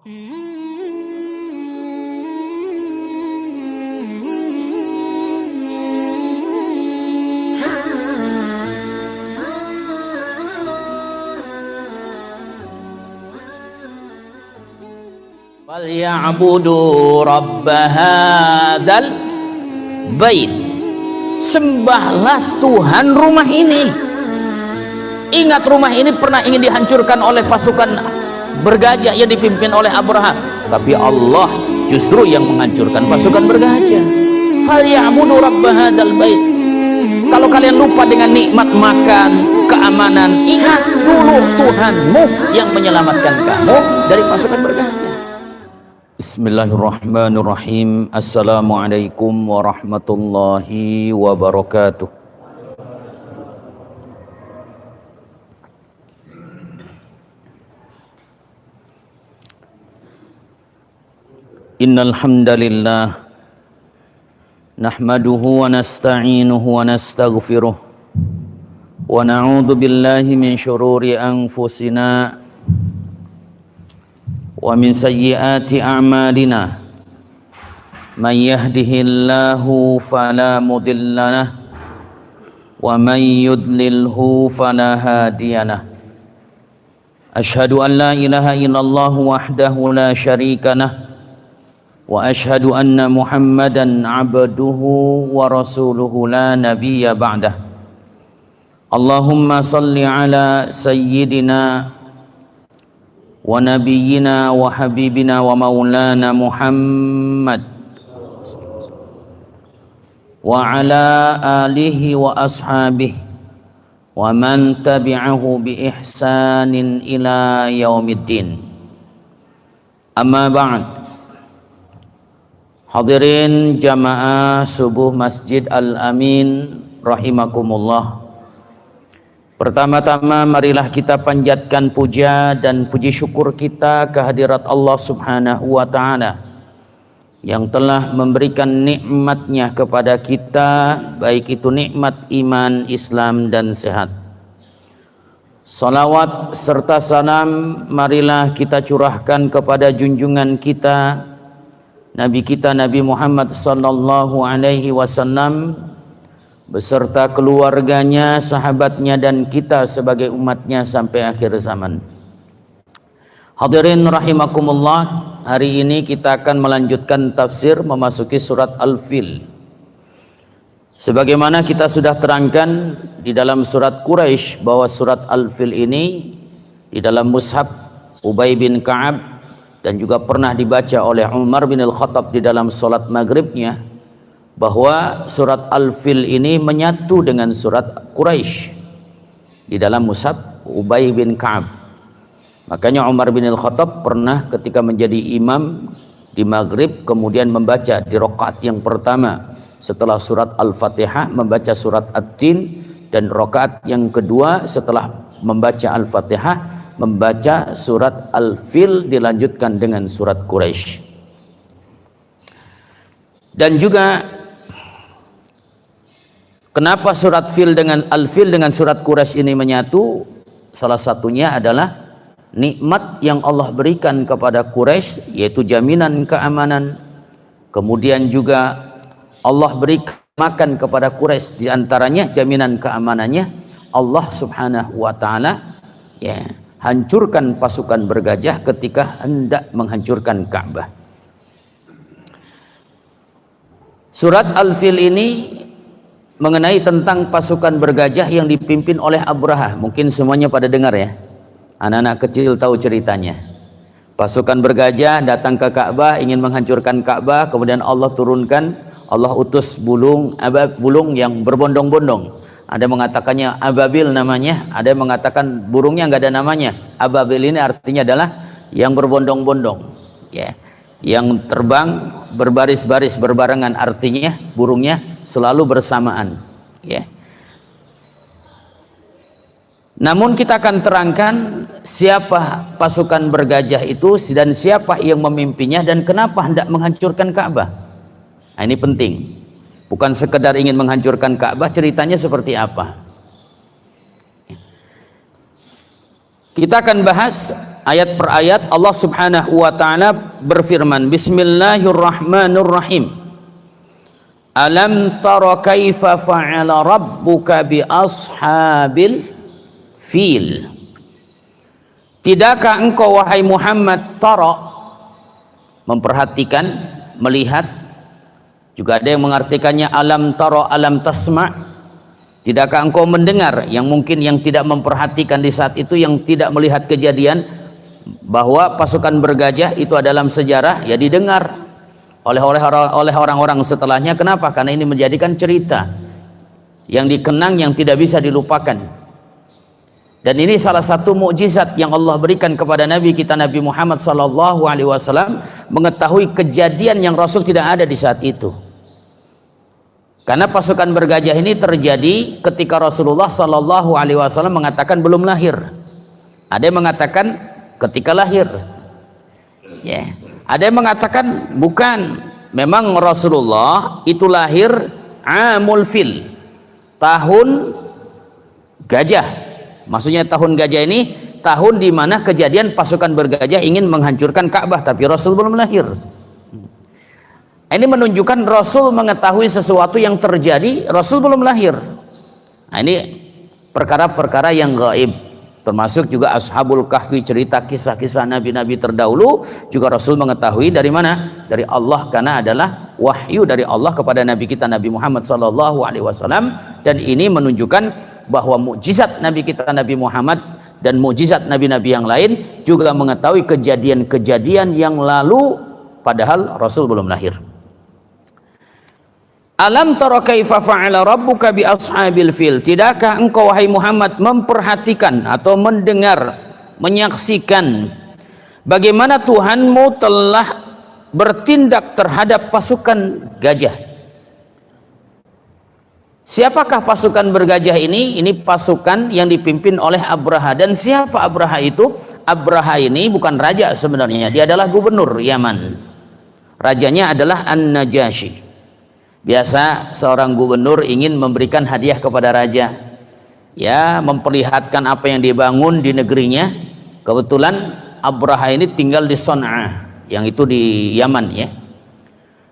Falyabudu rabb hadzal bait. Sembahlah Tuhan rumah ini. Ingat, rumah ini pernah ingin dihancurkan oleh pasukan bergajah yang dipimpin oleh Abraham, tapi Allah justru yang menghancurkan pasukan bergajah. Falyabudu rabb hadzal bait. Kalau kalian lupa dengan nikmat makan, keamanan, ingat dulu Tuhanmu yang menyelamatkan kamu dari pasukan bergajah. Bismillahirrahmanirrahim. Assalamualaikum warahmatullahi wabarakatuh. Innal hamdalillah nahmaduhu wa nasta'inuhu wa nastaghfiruh wa na'udzu billahi min syururi anfusina wa min sayyiati a'malina. Man yahdihillahu fala mudilla lahu wa man yudlilhu fala hadiya lahu. Asyhadu an la ilaha illallah wahdahu la syarika lahu wa asyhadu anna Muhammadan abduhu wa rasuluhu la nabiyya ba'dah. Allahumma salli ala sayyidina wa nabiyyina wa habibina wa maulana Muhammad wa ala alihi wa ashabihi wa man tabi'ahu bi ihsanin ila yaumiddin. Amma ba'd. Hadirin jamaah subuh Masjid Al-Amin rahimakumullah. Pertama-tama marilah kita panjatkan puja dan puji syukur kita kehadirat Allah Subhanahu wa ta'ala yang telah memberikan nikmatnya kepada kita, baik itu nikmat iman, Islam dan sehat. Salawat serta salam marilah kita curahkan kepada junjungan kita, Nabi kita Nabi Muhammad sallallahu alaihi wasallam beserta keluarganya, sahabatnya dan kita sebagai umatnya sampai akhir zaman. Hadirin rahimakumullah, hari ini kita akan melanjutkan tafsir memasuki surat Al-Fil. Sebagaimana kita sudah terangkan di dalam surat Quraisy bahwa surat Al-Fil ini di dalam mushaf Ubay bin Ka'ab dan juga pernah dibaca oleh Umar bin Al-Khattab di dalam salat maghribnya, bahwa surat Al-Fil ini menyatu dengan surat Quraisy di dalam mushaf Ubay bin Ka'ab. Makanya Umar bin Al-Khattab pernah ketika menjadi imam di maghrib kemudian membaca di rakaat yang pertama setelah surat Al-Fatihah membaca surat At-Tin, dan rakaat yang kedua setelah membaca Al-Fatihah membaca surat Al-Fil dilanjutkan dengan surat Quraisy. Dan juga kenapa surat Fil dengan Al-Fil dengan surat Quraisy ini menyatu? Salah satunya adalah nikmat yang Allah berikan kepada Quraisy, yaitu jaminan keamanan. Kemudian juga Allah berikan makan kepada Quraisy, di antaranya jaminan keamanannya Allah Subhanahu wa taala hancurkan pasukan bergajah ketika hendak menghancurkan Ka'bah. Surat Al-Fil ini mengenai tentang pasukan bergajah yang dipimpin oleh Abraha. Mungkin semuanya pada dengar ya, anak-anak kecil tahu ceritanya. Pasukan bergajah datang ke Ka'bah, ingin menghancurkan Ka'bah, kemudian Allah turunkan, Allah utus bulung yang berbondong-bondong. Ada mengatakannya ababil namanya, ada yang mengatakan burungnya nggak ada namanya. Ababil ini artinya adalah yang berbondong-bondong, ya, yang terbang berbaris-baris berbarengan, artinya burungnya selalu bersamaan, ya. Namun kita akan terangkan siapa pasukan bergajah itu dan siapa yang memimpinnya dan kenapa hendak menghancurkan Ka'bah. Nah, ini penting. Bukan sekedar ingin menghancurkan Ka'bah, ceritanya seperti apa. Kita akan bahas ayat per ayat Allah Subhanahu wa taala berfirman, Bismillahirrahmanirrahim. Alam tara kaifa fa'ala rabbuka bi ashabil fil. Tidakkah engkau wahai Muhammad tara, memperhatikan, melihat, juga ada yang mengartikannya alam tara, alam tasma'. Tidakkah engkau mendengar, yang mungkin yang tidak memperhatikan di saat itu, yang tidak melihat kejadian bahwa pasukan bergajah itu dalam sejarah ya didengar oleh orang-orang setelahnya. Kenapa? Karena ini menjadikan cerita yang dikenang, yang tidak bisa dilupakan. Dan ini salah satu mukjizat yang Allah berikan kepada Nabi kita Nabi Muhammad sallallahu alaihi wasallam, mengetahui kejadian yang Rasul tidak ada di saat itu. Karena pasukan bergajah ini terjadi ketika Rasulullah sallallahu alaihi wasallam mengatakan belum lahir. Ada yang mengatakan ketika lahir. Ya. Ada yang mengatakan bukan, memang Rasulullah itu lahir amul fil, tahun gajah. Maksudnya tahun gajah ini tahun di mana kejadian pasukan bergajah ingin menghancurkan Ka'bah, tapi Rasul belum lahir. Ini menunjukkan Rasul mengetahui sesuatu yang terjadi, Rasul belum lahir. Nah, ini perkara-perkara yang gaib, termasuk juga Ashabul Kahfi, cerita kisah-kisah nabi-nabi terdahulu, juga Rasul mengetahui dari mana? Dari Allah, karena adalah wahyu dari Allah kepada Nabi kita Nabi Muhammad sallallahu alaihi wasallam. Dan ini menunjukkan bahwa mukjizat Nabi kita Nabi Muhammad dan mukjizat nabi-nabi yang lain juga mengetahui kejadian-kejadian yang lalu padahal Rasul belum lahir. Alam tara kaifa fa'ala rabbuka bi ashabil fil. Tidakkah engkau wahai Muhammad memperhatikan atau mendengar, menyaksikan bagaimana Tuhanmu telah bertindak terhadap pasukan gajah? Siapakah pasukan bergajah ini? Ini pasukan yang dipimpin oleh Abraha. Dan siapa Abraha itu? Abraha ini bukan raja sebenarnya, dia adalah gubernur Yaman. Rajanya adalah An-Najasyi. Biasa seorang gubernur ingin memberikan hadiah kepada raja, ya, memperlihatkan apa yang dibangun di negerinya. Kebetulan Abraha ini tinggal di Son'a, yang itu di Yaman, ya.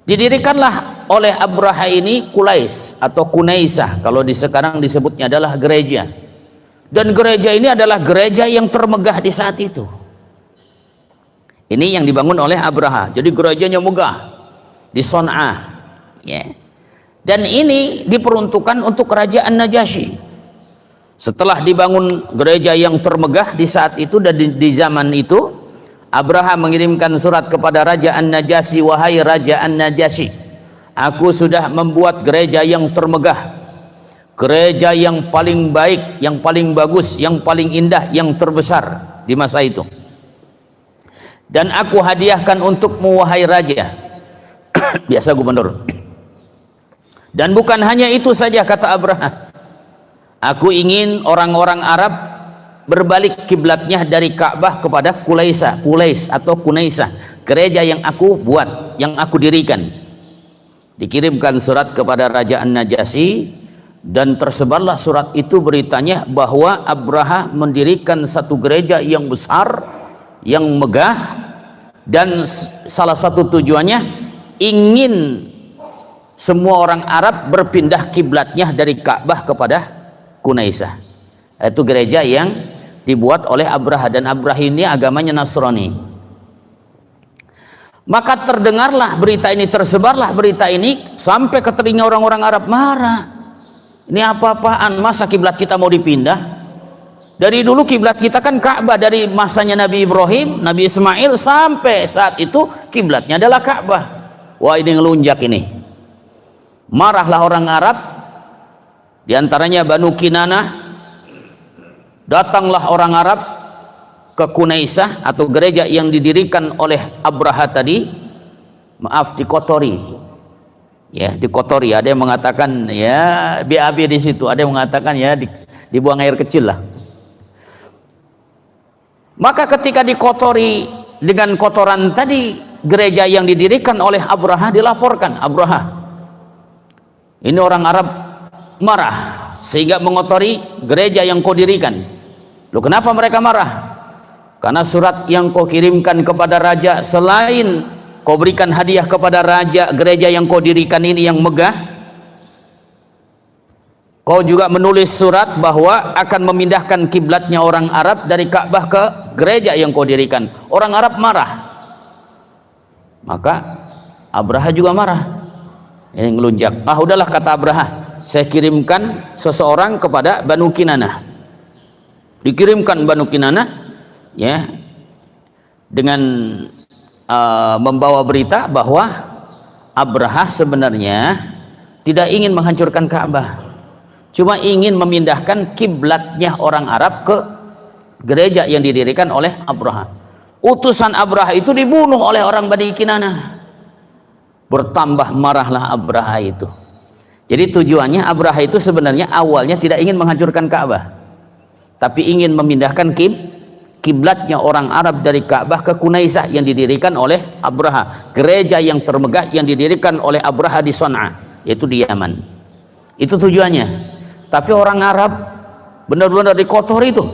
Didirikanlah oleh Abraha ini Qulais atau Kunaisah, kalau di sekarang disebutnya adalah gereja. Dan gereja ini adalah gereja yang termegah di saat itu. Ini yang dibangun oleh Abraha. Jadi gerejanya megah di Son'a, ya. Dan ini diperuntukkan untuk kerajaan Najasyi. Setelah dibangun gereja yang termegah di saat itu dan di zaman itu, Abraha mengirimkan surat kepada Raja An-Najasyi, wahai Raja An-Najasyi, aku sudah membuat gereja yang termegah, gereja yang paling baik, yang paling bagus, yang paling indah, yang terbesar di masa itu. Dan aku hadiahkan untukmu wahai Raja. Biasa gubernur. Dan bukan hanya itu saja, kata Abraha, aku ingin orang-orang Arab berbalik kiblatnya dari Ka'bah kepada Qulais atau Kunaisah, gereja yang aku buat, yang aku dirikan. Dikirimkan surat kepada Raja An-Najasyi, dan tersebarlah surat itu beritanya bahwa Abraha mendirikan satu gereja yang besar, yang megah, dan salah satu tujuannya ingin semua orang Arab berpindah kiblatnya dari Ka'bah kepada Kunaisah. Itu gereja yang dibuat oleh Abraha, dan Abraha ini agamanya Nasrani. Maka terdengarlah berita ini, tersebarlah berita ini sampai ke telinga orang-orang Arab. Marah, ini apa-apaan, masa kiblat kita mau dipindah? Dari dulu kiblat kita kan Ka'bah, dari masanya Nabi Ibrahim, Nabi Ismail sampai saat itu kiblatnya adalah Ka'bah. Wah, ini ngelunjak ini. Marahlah orang Arab, diantaranya Banu Kinanah. Datanglah orang Arab ke Kunaisah atau gereja yang didirikan oleh Abraha tadi. Maaf, dikotori, ya, dikotori. Ada yang mengatakan ya BAB di situ, ada yang mengatakan ya dibuang air kecil lah. Maka ketika dikotori dengan kotoran tadi, gereja yang didirikan oleh Abraha dilaporkan. Abraha, ini orang Arab marah sehingga mengotori gereja yang kau dirikan. Loh, kenapa mereka marah? Karena surat yang kau kirimkan kepada raja, selain kau berikan hadiah kepada raja gereja yang kau dirikan ini yang megah, kau juga menulis surat bahwa akan memindahkan kiblatnya orang Arab dari Ka'bah ke gereja yang kau dirikan. Orang Arab marah. Maka Abraha juga marah. Ini ngelunjak. Ah udahlah, kata Abraha, saya kirimkan seseorang kepada Banu Kinanah. Dikirimkan Banu Kinanah, ya, dengan membawa berita bahwa Abraha sebenarnya tidak ingin menghancurkan Ka'bah, cuma ingin memindahkan kiblatnya orang Arab ke gereja yang didirikan oleh Abraha. Utusan Abraha itu dibunuh oleh orang Bani Kinanah. Bertambah marahlah Abraha itu. Jadi tujuannya Abraha itu sebenarnya awalnya tidak ingin menghancurkan Ka'bah, tapi ingin memindahkan kiblatnya orang Arab dari Ka'bah ke Kunaisah yang didirikan oleh Abraha, gereja yang termegah yang didirikan oleh Abraha di Son'a, yaitu di Yaman. Itu tujuannya. Tapi orang Arab benar-benar dikotori itu.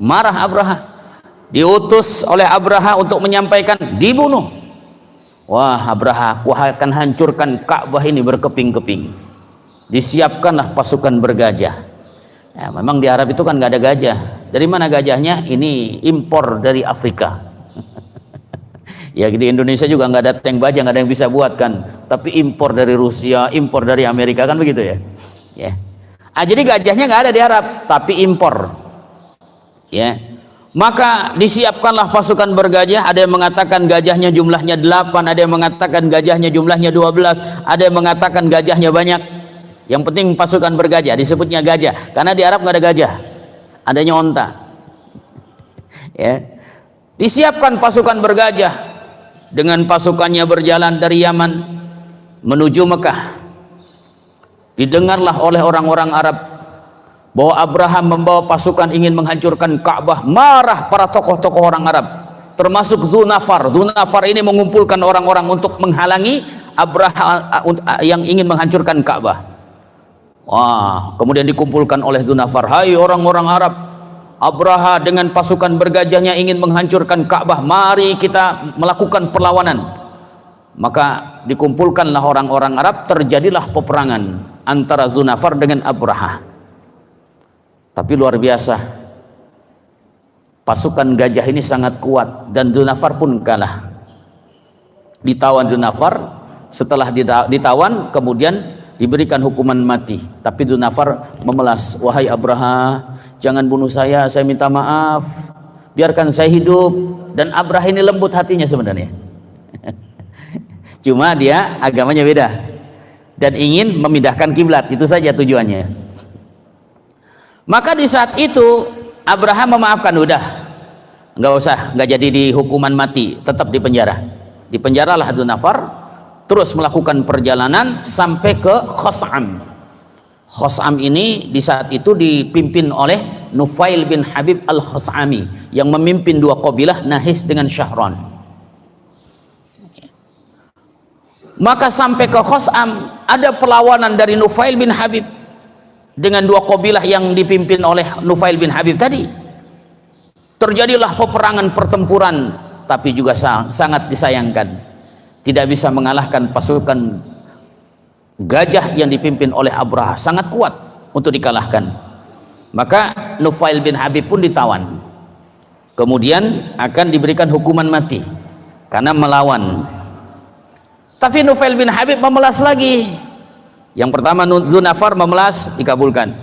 Marah Abraha. Diutus oleh Abraha untuk menyampaikan, dibunuh. Wah, Abraha, aku akan hancurkan Ka'bah ini berkeping-keping. Disiapkanlah pasukan bergajah. Ya, memang di Arab itu kan nggak ada gajah. Dari mana gajahnya? Ini impor dari Afrika. Ya, di Indonesia juga nggak ada tank baja, nggak ada yang bisa buat kan. Tapi impor dari Rusia, impor dari Amerika, kan begitu ya. Ya. Jadi gajahnya nggak ada di Arab, tapi impor. Ya. Maka disiapkanlah pasukan bergajah. Ada yang mengatakan gajahnya jumlahnya 8, ada yang mengatakan gajahnya jumlahnya 12, ada yang mengatakan gajahnya banyak. Yang penting pasukan bergajah, disebutnya gajah karena di Arab nggak ada gajah, adanya onta. Ya. Disiapkan pasukan bergajah dengan pasukannya berjalan dari Yaman menuju Mekah. Didengarlah oleh orang-orang Arab bahwa Abraham membawa pasukan ingin menghancurkan Ka'bah. Marah para tokoh-tokoh orang Arab, termasuk Dzunafar. Dzunafar ini mengumpulkan orang-orang untuk menghalangi Abraham yang ingin menghancurkan Ka'bah. Wah, kemudian dikumpulkan oleh Dzunafar, hai orang-orang Arab, Abraha dengan pasukan bergajahnya ingin menghancurkan Ka'bah, mari kita melakukan perlawanan. Maka dikumpulkanlah orang-orang Arab, terjadilah peperangan antara Dzunafar dengan Abraha. Tapi luar biasa, pasukan gajah ini sangat kuat dan Dzunafar pun kalah. Ditawan Dzunafar, setelah ditawan kemudian diberikan hukuman mati. Tapi Dzunafar memelas, wahai Abraha, jangan bunuh saya minta maaf, biarkan saya hidup. Dan Abraha ini lembut hatinya sebenarnya. Cuma dia agamanya beda dan ingin memindahkan kiblat, itu saja tujuannya. Maka di saat itu Abraham memaafkan, udah nggak usah, nggak jadi dihukuman mati, tetap di penjara. Di penjaralah Dzunafar, terus melakukan perjalanan sampai ke Khos'am. Khos'am ini di saat itu dipimpin oleh Nufail bin Habib al-Khos'ami yang memimpin dua kabilah, Nahis dengan Syahran. Maka sampai ke Khos'am ada perlawanan dari Nufail bin Habib dengan dua kabilah yang dipimpin oleh Nufail bin Habib tadi. Terjadilah peperangan, pertempuran, tapi juga sangat disayangkan tidak bisa mengalahkan pasukan gajah yang dipimpin oleh Abraha, sangat kuat untuk dikalahkan. Maka Nufail bin Habib pun ditawan, kemudian akan diberikan hukuman mati karena melawan. Tapi Nufail bin Habib memelas lagi. Yang pertama Dzunafar memelas, dikabulkan.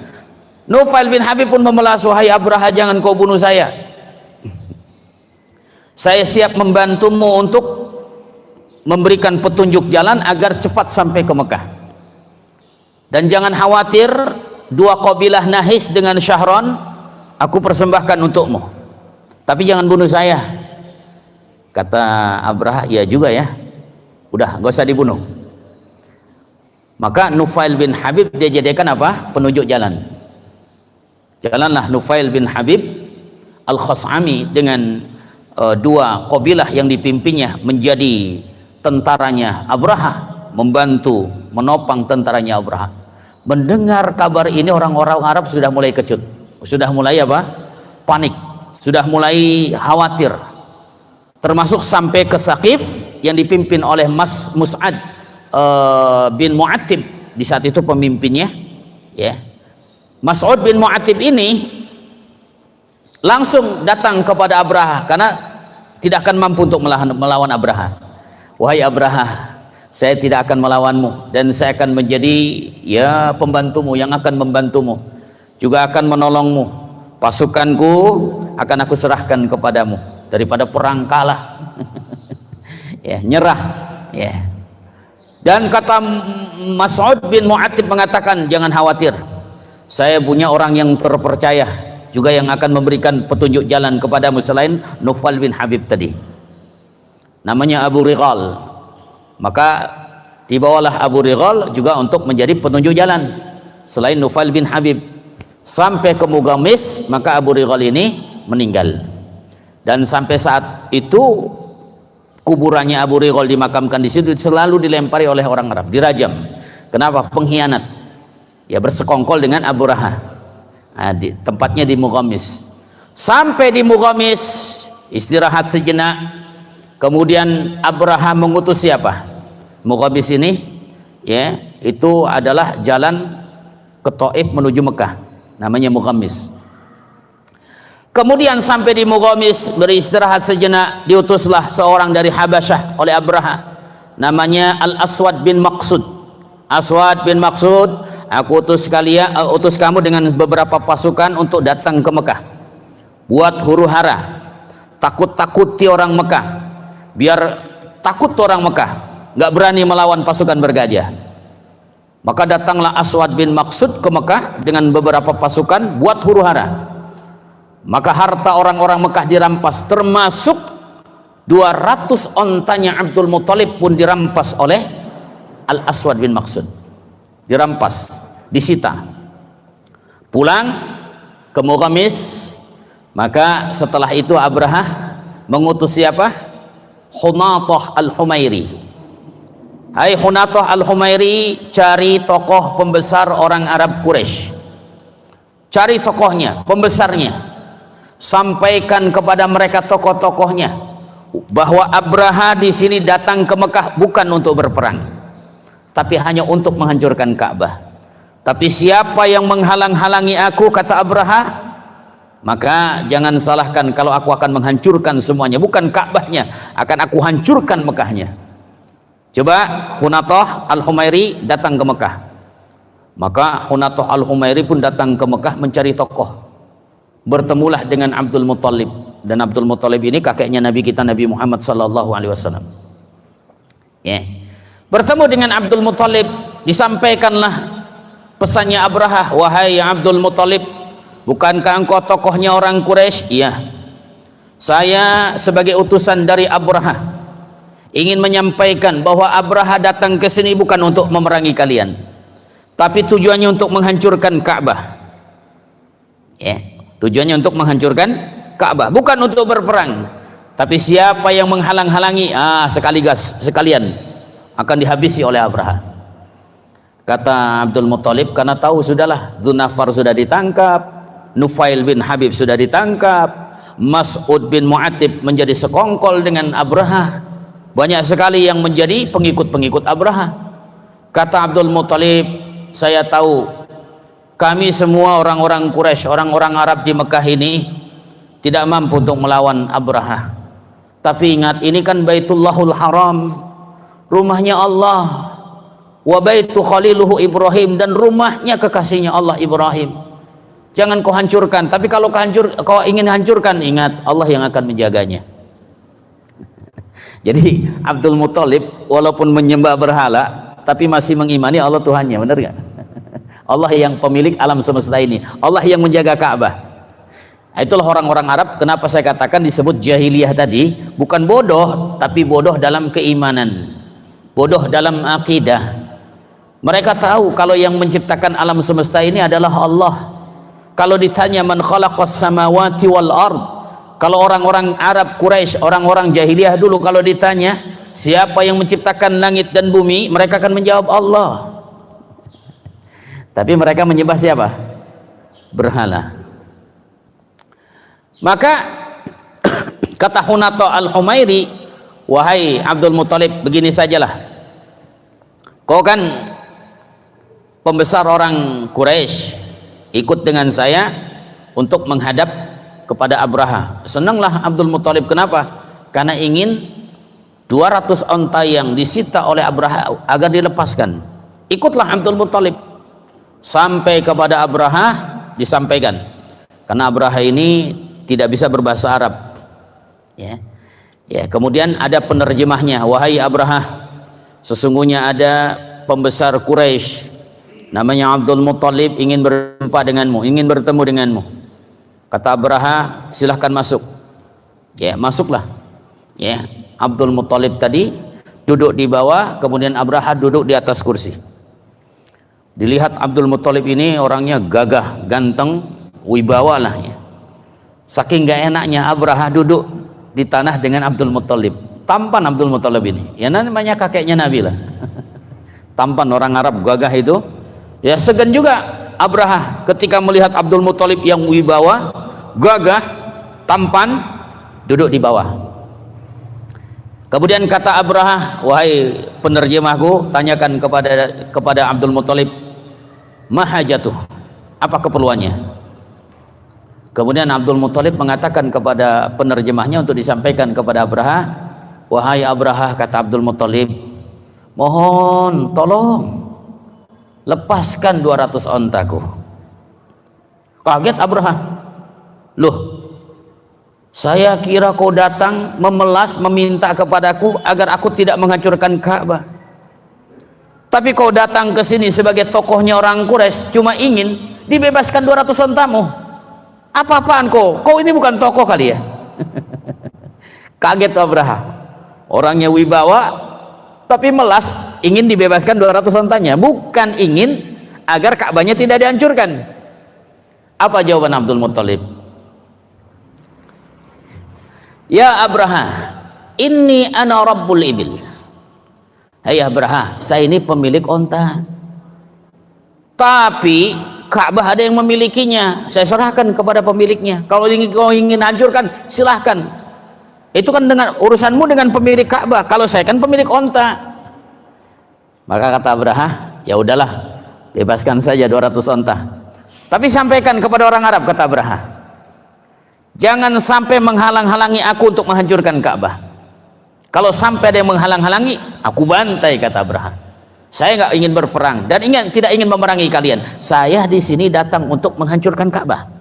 Nufail bin Habib pun memelas, wahai Abraha, jangan kau bunuh saya. Saya siap membantumu untuk memberikan petunjuk jalan agar cepat sampai ke Mekah. Dan jangan khawatir, dua kabilah Nahis dengan Syahran aku persembahkan untukmu. Tapi jangan bunuh saya. Kata Abraha, ya juga ya. Udah, gak usah dibunuh. Maka Nufail bin Habib dia jadikan apa? Penunjuk jalan. Jalanlah Nufail bin Habib al-Khos'ami dengan dua kabilah yang dipimpinnya menjadi tentaranya Abraha, membantu menopang tentaranya Abraha. Mendengar kabar ini orang-orang Arab sudah mulai kecut, sudah mulai apa? Panik, sudah mulai khawatir, termasuk sampai ke Saqif yang dipimpin oleh Mus'ad bin Mu'attib di saat itu pemimpinnya, ya. Mas'ud bin Mu'attib ini langsung datang kepada Abraha karena tidak akan mampu untuk melawan Abraha. Wahai Abraha, saya tidak akan melawanmu dan saya akan menjadi ya pembantumu yang akan membantumu, juga akan menolongmu. Pasukanku akan aku serahkan kepadamu daripada perang kalah. Ya, nyerah, ya. Dan kata Mas'ud bin Mu'attib mengatakan, jangan khawatir, saya punya orang yang terpercaya juga yang akan memberikan petunjuk jalan kepadamu selain Nufail bin Habib tadi, namanya Abu Righal. Maka dibawalah Abu Righal juga untuk menjadi petunjuk jalan selain Nufail bin Habib. Sampai ke Mugamis, maka Abu Righal ini meninggal, dan sampai saat itu kuburannya Abu Righal dimakamkan di situ selalu dilempari oleh orang Arab, dirajam. Kenapa? Pengkhianat, ya, bersekongkol dengan Abu Raha. Nah, tempatnya di Mugamis. Sampai di Mugamis istirahat sejenak, kemudian Abraha mengutus siapa? Mugamis ini, ya, itu adalah jalan ke Taif menuju Mekah, namanya Mugamis. Kemudian sampai di Mugamis beristirahat sejenak, diutuslah seorang dari Habasyah oleh Abraha, namanya Al-Aswad bin Maqsud. Aswad bin Maqsud, aku utus kamu dengan beberapa pasukan untuk datang ke Mekah, buat huru-hara, takut-takuti orang Mekah, biar takut orang Mekah, nggak berani melawan pasukan bergajah. Maka datanglah Aswad bin Maqsud ke Mekah dengan beberapa pasukan buat huru-hara. Maka harta orang-orang Mekah dirampas, termasuk 200 ontanya Abdul Muthalib pun dirampas oleh Al-Aswad bin Maqsud. Dirampas, disita. Pulang ke Mugamis. Maka setelah itu Abraha mengutus siapa? Hunatah al-Humairi. Hai Hunatah al-Humairi, cari tokoh pembesar orang Arab Quraisy, cari tokohnya, pembesarnya, sampaikan kepada mereka tokoh-tokohnya bahwa Abraha di sini datang ke Mekah bukan untuk berperang, tapi hanya untuk menghancurkan Ka'bah. Tapi siapa yang menghalang-halangi aku, kata Abraha, maka jangan salahkan kalau aku akan menghancurkan semuanya, bukan Ka'bahnya, akan aku hancurkan Mekahnya. Coba Hunatah al-Humairi datang ke Mekah. Maka Hunatah al-Humairi pun datang ke Mekah mencari tokoh. Bertemulah dengan Abdul Muthalib, dan Abdul Muthalib ini kakeknya Nabi kita Nabi Muhammad sallallahu alaihi wasallam. Ya. Bertemu dengan Abdul Muthalib, disampaikanlah pesannya Abraha, wahai Abdul Muthalib, bukankah engkau tokohnya orang Quraisy? Iya. Saya sebagai utusan dari Abraha ingin menyampaikan bahwa Abraha datang ke sini bukan untuk memerangi kalian, tapi tujuannya untuk menghancurkan Ka'bah. Ya, tujuannya untuk menghancurkan Ka'bah, bukan untuk berperang. Tapi siapa yang menghalang-halangi, sekalian akan dihabisi oleh Abraha. Kata Abdul Muthalib, karena tahu sudahlah, Dzunafar sudah ditangkap, Nufail bin Habib sudah ditangkap, Mas'ud bin Mu'attib menjadi sekongkol dengan Abraha. Banyak sekali yang menjadi pengikut-pengikut Abraha. Kata Abdul Muthalib, saya tahu kami semua orang-orang Quraisy, orang-orang Arab di Mekah ini tidak mampu untuk melawan Abraha. Tapi ingat, ini kan Baitullahul Haram, rumahnya Allah, wa baitu khaliluhu Ibrahim, dan rumahnya kekasihnya Allah Ibrahim. Jangan kau hancurkan, tapi kalau kau ingin hancurkan, ingat Allah yang akan menjaganya. Jadi Abdul Muthalib walaupun menyembah berhala, tapi masih mengimani Allah Tuhannya, benar gak? Allah yang pemilik alam semesta ini, Allah yang menjaga Ka'bah. Itulah orang-orang Arab. Kenapa saya katakan disebut jahiliyah tadi, bukan bodoh, tapi bodoh dalam keimanan, bodoh dalam akidah. Mereka tahu kalau yang menciptakan alam semesta ini adalah Allah. Kalau ditanya man khalaqas samawati wal ard, kalau orang-orang Arab Quraisy, orang-orang jahiliyah dulu, kalau ditanya siapa yang menciptakan langit dan bumi, mereka akan menjawab Allah. Tapi mereka menyembah siapa? Berhala. Maka Kata Hunato al-Humairi, wahai Abdul Muthalib, begini sajalah, kau kan pembesar orang Quraisy, ikut dengan saya untuk menghadap kepada Abraha. Senanglah Abdul Muthalib. Kenapa? Karena ingin 200 onta yang disita oleh Abraha agar dilepaskan. Ikutlah Abdul Muthalib sampai kepada Abraha, disampaikan, karena Abraha ini tidak bisa berbahasa Arab, ya. Kemudian ada penerjemahnya, wahai Abraha, sesungguhnya ada pembesar Quraisy namanya Abdul Muthalib ingin berjumpa denganmu, ingin bertemu denganmu. Kata Abraha, silahkan masuk. Masuklah. Abdul Muthalib tadi duduk di bawah, kemudian Abraha duduk di atas kursi. Dilihat Abdul Muthalib ini orangnya gagah, ganteng, wibawa lah, ya. Saking gak enaknya Abraha duduk di tanah dengan Abdul Muthalib. Tampan Abdul Muthalib ini, ya namanya kakeknya Nabi lah. Tampan, orang Arab gagah itu. Ya segan juga Abraha ketika melihat Abdul Muthalib yang wibawa, gagah, tampan, duduk di bawah. Kemudian kata Abraha, wahai penerjemahku, tanyakan kepada Abdul Muthalib, mahajatuh, apa keperluannya? Kemudian Abdul Muthalib mengatakan kepada penerjemahnya untuk disampaikan kepada Abraha, wahai Abraha, kata Abdul Muthalib, mohon tolong lepaskan 200 ontaku. Kaget Abraha, loh, saya kira kau datang memelas meminta kepadaku agar aku tidak menghancurkan Ka'bah. Tapi kau datang ke sini sebagai tokohnya orang Quraisy, cuma ingin dibebaskan 200 ontamu. Apa-apaan kau? Kau ini bukan tokoh kali ya? Kaget Abraha. Orangnya wibawa, tapi melas ingin dibebaskan 200 ontanya, bukan ingin agar Ka'bahnya tidak dihancurkan. Apa jawaban Abdul Muthalib? Ya Abraha, inni ana rabbul ibil. Hai Abraha, saya ini pemilik onta, tapi Ka'bah ada yang memilikinya, saya serahkan kepada pemiliknya. Kalau kau ingin hancurkan, silahkan. Itu kan dengan urusanmu dengan pemilik Ka'bah. Kalau saya kan pemilik onta. Maka kata Abraha, ya udahlah, bebaskan saja 200 onta. Tapi sampaikan kepada orang Arab, kata Abraha, jangan sampai menghalang-halangi aku untuk menghancurkan Ka'bah. Kalau sampai ada yang menghalang-halangi, aku bantai, kata Abraha. Saya nggak ingin berperang dan tidak ingin memerangi kalian. Saya di sini datang untuk menghancurkan Ka'bah.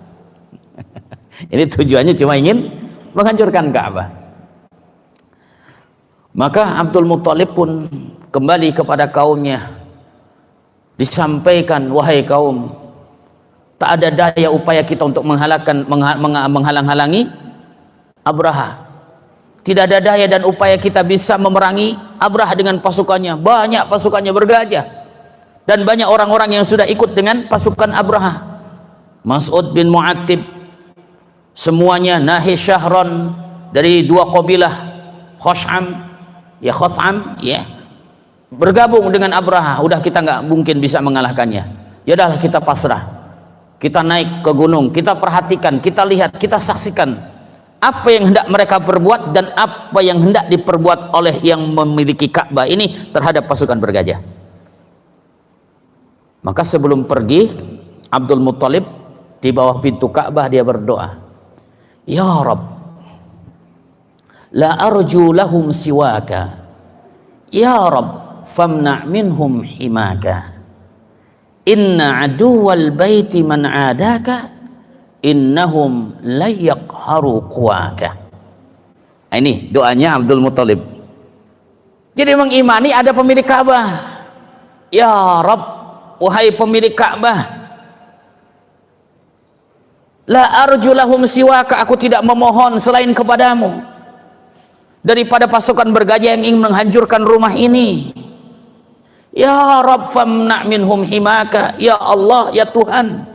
Ini tujuannya cuma ingin menghancurkan Ka'bah. Maka Abdul Muthalib pun kembali kepada kaumnya, disampaikan, wahai kaum, tak ada daya upaya kita untuk menghalang-halangi Abraha. Tidak ada daya dan upaya kita bisa memerangi Abraha dengan pasukannya. Banyak pasukannya bergajah, dan banyak orang-orang yang sudah ikut dengan pasukan Abraha. Mas'ud bin Mu'attib, semuanya Nahi Syahron dari dua kabilah Khotham, bergabung dengan Abraha. Udah, kita nggak mungkin bisa mengalahkannya. Ya udahlah, kita pasrah. Kita naik ke gunung, kita perhatikan, kita lihat, kita saksikan apa yang hendak mereka perbuat dan apa yang hendak diperbuat oleh yang memiliki Ka'bah ini terhadap pasukan bergajah. Maka sebelum pergi, Abdul Muthalib di bawah pintu Ka'bah dia berdoa, ya Rabb, la arju lahum siwaka, ya Rabb famna' minhum himaka, inna aduwal baiti man adaka, innahum layaqharu quwaka. Ini doanya Abdul Muthalib. Jadi mengimani ada pemilik Ka'bah. Ya Rabb, wahai pemilik Ka'bah, la arju lahum siwaka, aku tidak memohon selain kepadamu daripada pasukan bergajah yang ingin menghancurkan rumah ini. Ya Rabb famna' minhum himaka, ya Allah, ya Tuhan,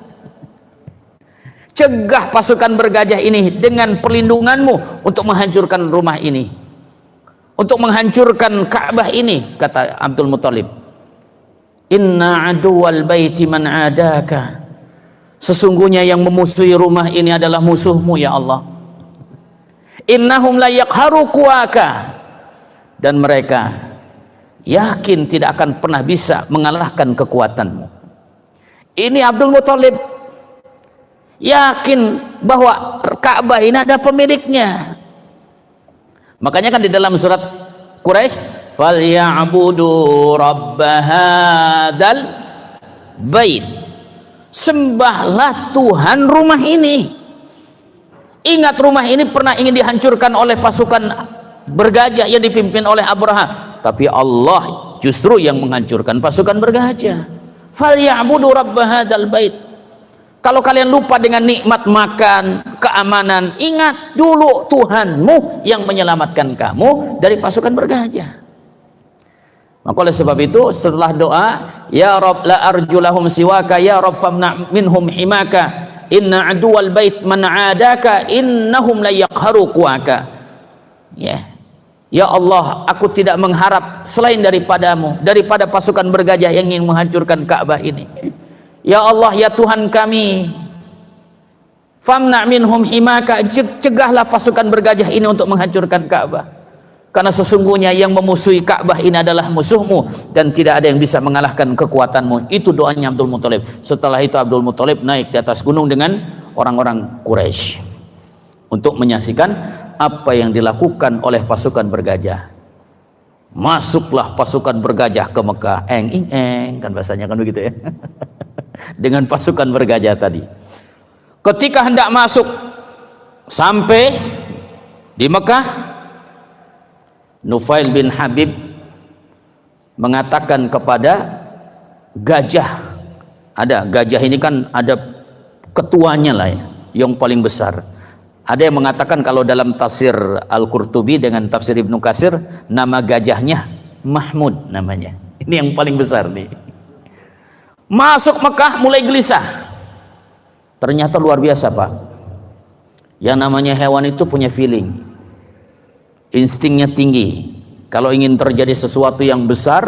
cegah pasukan bergajah ini dengan perlindunganmu untuk menghancurkan rumah ini, untuk menghancurkan Ka'bah ini. Kata Abdul Muthalib, inna aduwal baiti man adaka, sesungguhnya yang memusuhi rumah ini adalah musuhmu ya Allah. innahum la yaqharuquaka, dan mereka yakin tidak akan pernah bisa mengalahkan kekuatanmu. Ini Abdul Muthalib yakin bahwa Ka'bah ini ada pemiliknya. Makanya kan di dalam surat Quraisy, falyabudu rabb hadzal bait, sembahlah Tuhan rumah ini. Ingat, rumah ini pernah ingin dihancurkan oleh pasukan bergajah yang dipimpin oleh Abraha, tapi Allah justru yang menghancurkan pasukan bergajah. Falyabudu rabb hadzal bait. Kalau kalian lupa dengan nikmat makan, keamanan, ingat dulu Tuhanmu yang menyelamatkan kamu dari pasukan bergajah. Maka oleh sebab itu setelah doa, ya Rabb la arjulahum siwaka, ya Rabb famna minhum himaka, inna aduwal bait man adaka, innahum la yaqharuquaka. Ya Allah, aku tidak mengharap selain daripadamu, daripada pasukan bergajah yang ingin menghancurkan Ka'bah ini. Ya Allah, ya Tuhan kami, famna minhum himaka, cegahlah pasukan bergajah ini untuk menghancurkan Ka'bah, karena sesungguhnya yang memusuhi Ka'bah ini adalah musuhmu dan tidak ada yang bisa mengalahkan kekuatanmu. Itu doanya Abdul Muthalib. Setelah itu Abdul Muthalib naik di atas gunung dengan orang-orang Quraisy untuk menyaksikan apa yang dilakukan oleh pasukan bergajah. Masuklah pasukan bergajah ke Mekah, kan bahasanya kan begitu ya. Dengan pasukan bergajah tadi. Ketika hendak masuk sampai di Mekah, Nufail bin Habib mengatakan kepada gajah, ada gajah ini kan ada ketuanya lah ya, yang paling besar. Ada yang mengatakan kalau dalam tafsir Al-Qurtubi dengan tafsir Ibnu Katsir, nama gajahnya Mahmud namanya. Ini yang paling besar nih. Masuk Mekah mulai gelisah. Ternyata luar biasa Pak. Yang namanya hewan itu punya feeling. Instingnya tinggi. Kalau ingin terjadi sesuatu yang besar,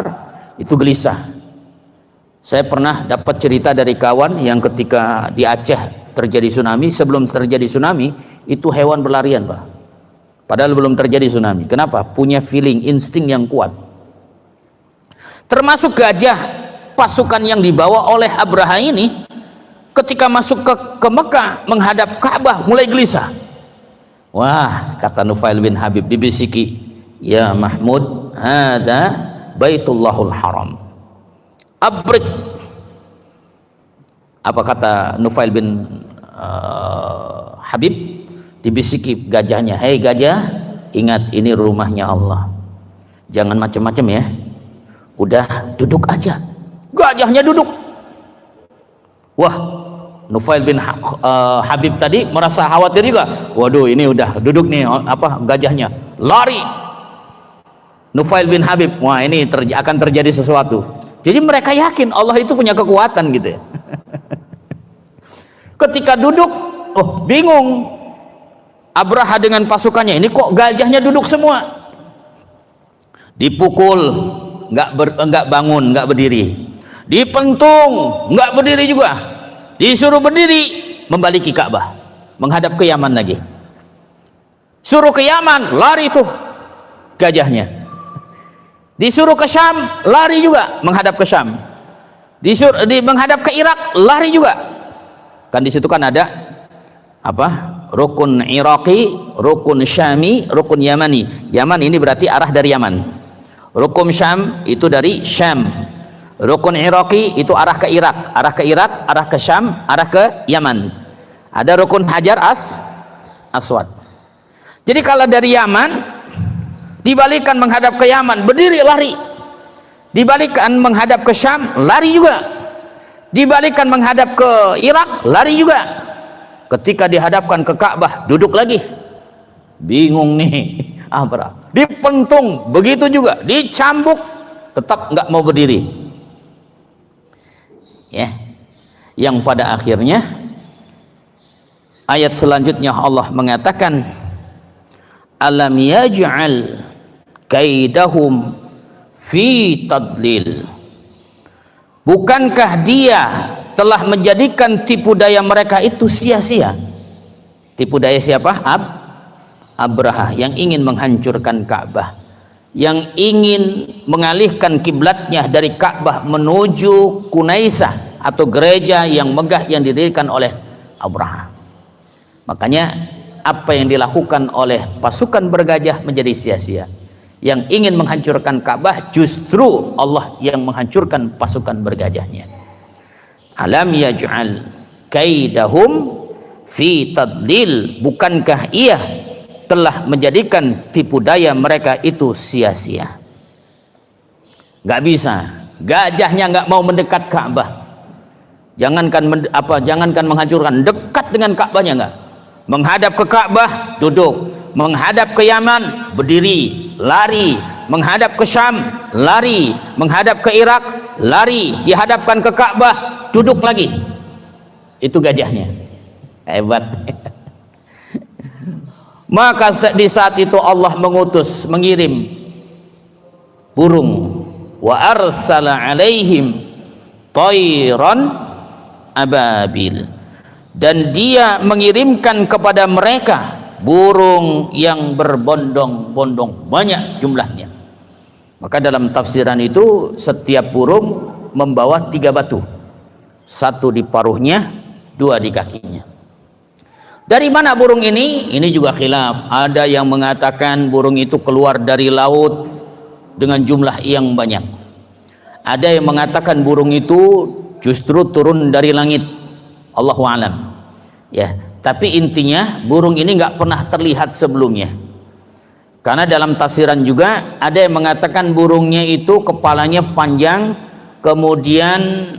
itu gelisah. Saya pernah dapat cerita dari kawan yang ketika di Aceh terjadi tsunami, sebelum terjadi tsunami, itu hewan berlarian Pak. Padahal belum terjadi tsunami. Kenapa? Punya feeling, insting yang kuat. Termasuk gajah pasukan yang dibawa oleh Abraha ini, ketika masuk ke Mekah menghadap Ka'bah mulai gelisah. Wah, kata Nufail bin Habib dibisiki, ya Mahmud, hadza Baitullahul Haram, abrik. Apa kata Nufail bin Habib? Dibisiki gajahnya, hei gajah, ingat ini rumahnya Allah, jangan macam-macam ya, udah duduk aja. Gajahnya duduk. Wah, Nufail bin Habib tadi merasa khawatir juga. Waduh, ini udah duduk nih gajahnya, lari. Nufail bin Habib, wah ini akan terjadi sesuatu. Jadi mereka yakin Allah itu punya kekuatan gitu ya. Ketika duduk, oh bingung Abraha dengan pasukannya, ini kok gajahnya duduk semua. Dipukul, nggak bangun, nggak berdiri. Dipentung, nggak berdiri juga. Disuruh berdiri, membaliki Ka'bah, menghadap ke Yaman lagi. Suruh ke Yaman, lari tuh gajahnya. Disuruh ke Syam, lari juga menghadap ke Syam. Menghadap ke Irak, lari juga. Kan di situ kan ada rukun Iraqi, rukun Syami, rukun Yamani. Yaman ini berarti arah dari Yaman. Rukun Syam itu dari Syam. Rukun Iraqi itu arah ke Irak, arah ke Syam, arah ke Yaman. Ada rukun Hajar Aswad. Jadi kalau dari Yaman dibalikan menghadap ke Yaman, berdiri lari. Dibalikan menghadap ke Syam, lari juga. Dibalikan menghadap ke Irak, lari juga. Ketika dihadapkan ke Ka'bah, duduk lagi. Bingung nih, dipentung, begitu juga, dicambuk, tetap nggak mau berdiri. Ya, yang pada akhirnya ayat selanjutnya Allah mengatakan, alam yaj'al kaidahum fi tadlil. Bukankah dia telah menjadikan tipu daya mereka itu sia-sia? Tipu daya siapa? Abraha yang ingin menghancurkan Ka'bah, yang ingin mengalihkan kiblatnya dari Ka'bah menuju Kunaisah atau gereja yang megah yang didirikan oleh Abraha. Makanya apa yang dilakukan oleh pasukan bergajah menjadi sia-sia. Yang ingin menghancurkan Ka'bah justru Allah yang menghancurkan pasukan bergajahnya. Alam yaj'al kaidahum fi tadlil, bukankah ia telah menjadikan tipu daya mereka itu sia-sia. Gak bisa, gajahnya gak mau mendekat Ka'bah. Jangankan menghancurkan, dekat dengan Ka'bahnya enggak. Menghadap ke Ka'bah duduk, menghadap ke Yaman berdiri, lari, menghadap ke Syam lari, menghadap ke Irak lari, dihadapkan ke Ka'bah duduk lagi. Itu gajahnya. Hebat. Maka di saat itu Allah mengirim burung, wa arsala alaihim tayran ababil, dan dia mengirimkan kepada mereka burung yang berbondong-bondong, banyak jumlahnya. Maka dalam tafsiran itu setiap burung membawa 3 batu, 1 di paruhnya, 2 di kakinya. Dari mana burung ini? Ini juga khilaf. Ada yang mengatakan burung itu keluar dari laut dengan jumlah yang banyak. Ada yang mengatakan burung itu justru turun dari langit. Allahu a'lam. Ya, tapi intinya burung ini nggak pernah terlihat sebelumnya. Karena dalam tafsiran juga ada yang mengatakan burungnya itu kepalanya panjang, kemudian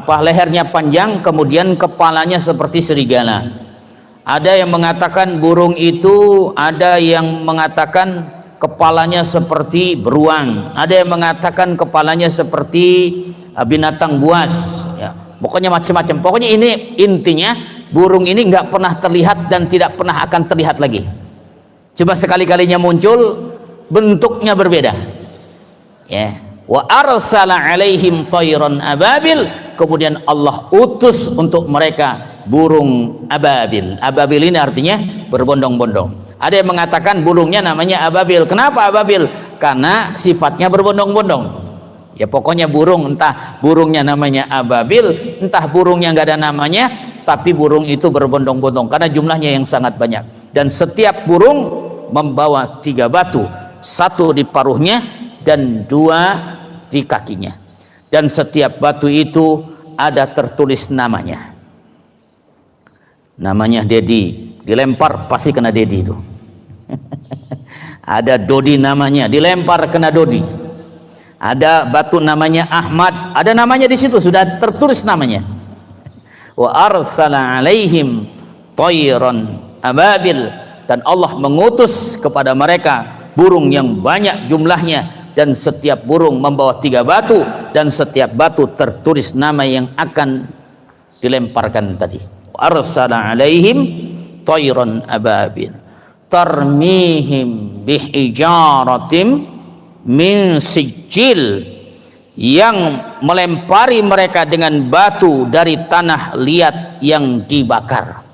lehernya panjang, kemudian kepalanya seperti serigala. Ada yang mengatakan burung itu, ada yang mengatakan kepalanya seperti beruang, ada yang mengatakan kepalanya seperti binatang buas, ya. Pokoknya macam-macam. Pokoknya ini intinya burung ini nggak pernah terlihat dan tidak pernah akan terlihat lagi. Cuma sekali-kalinya muncul, bentuknya berbeda. Ya. Wa arsala alaihim tayran ababil, kemudian Allah utus untuk mereka burung ababil. Ababil ini artinya berbondong-bondong. Ada yang mengatakan burungnya namanya ababil. Kenapa ababil? Karena sifatnya berbondong-bondong. Ya pokoknya burung, entah burungnya namanya ababil, entah burungnya nggak ada namanya, tapi burung itu berbondong-bondong karena jumlahnya yang sangat banyak. Dan setiap burung membawa 3 batu, 1 di paruhnya dan 2 di kakinya. Dan setiap batu itu ada tertulis namanya. Namanya Dedi, dilempar pasti kena Dedi itu. Ada Dodi namanya, dilempar kena Dodi. Ada batu namanya Ahmad, ada namanya di situ, sudah tertulis namanya. Wa arsala alaihim tayran ababil, dan Allah mengutus kepada mereka burung yang banyak jumlahnya, dan setiap burung membawa 3 batu, dan setiap batu tertulis nama yang akan dilemparkan tadi. Arsala alaihim tayran ababil tarmihim bihijaratim min sijil, yang melempari mereka dengan batu dari tanah liat yang dibakar.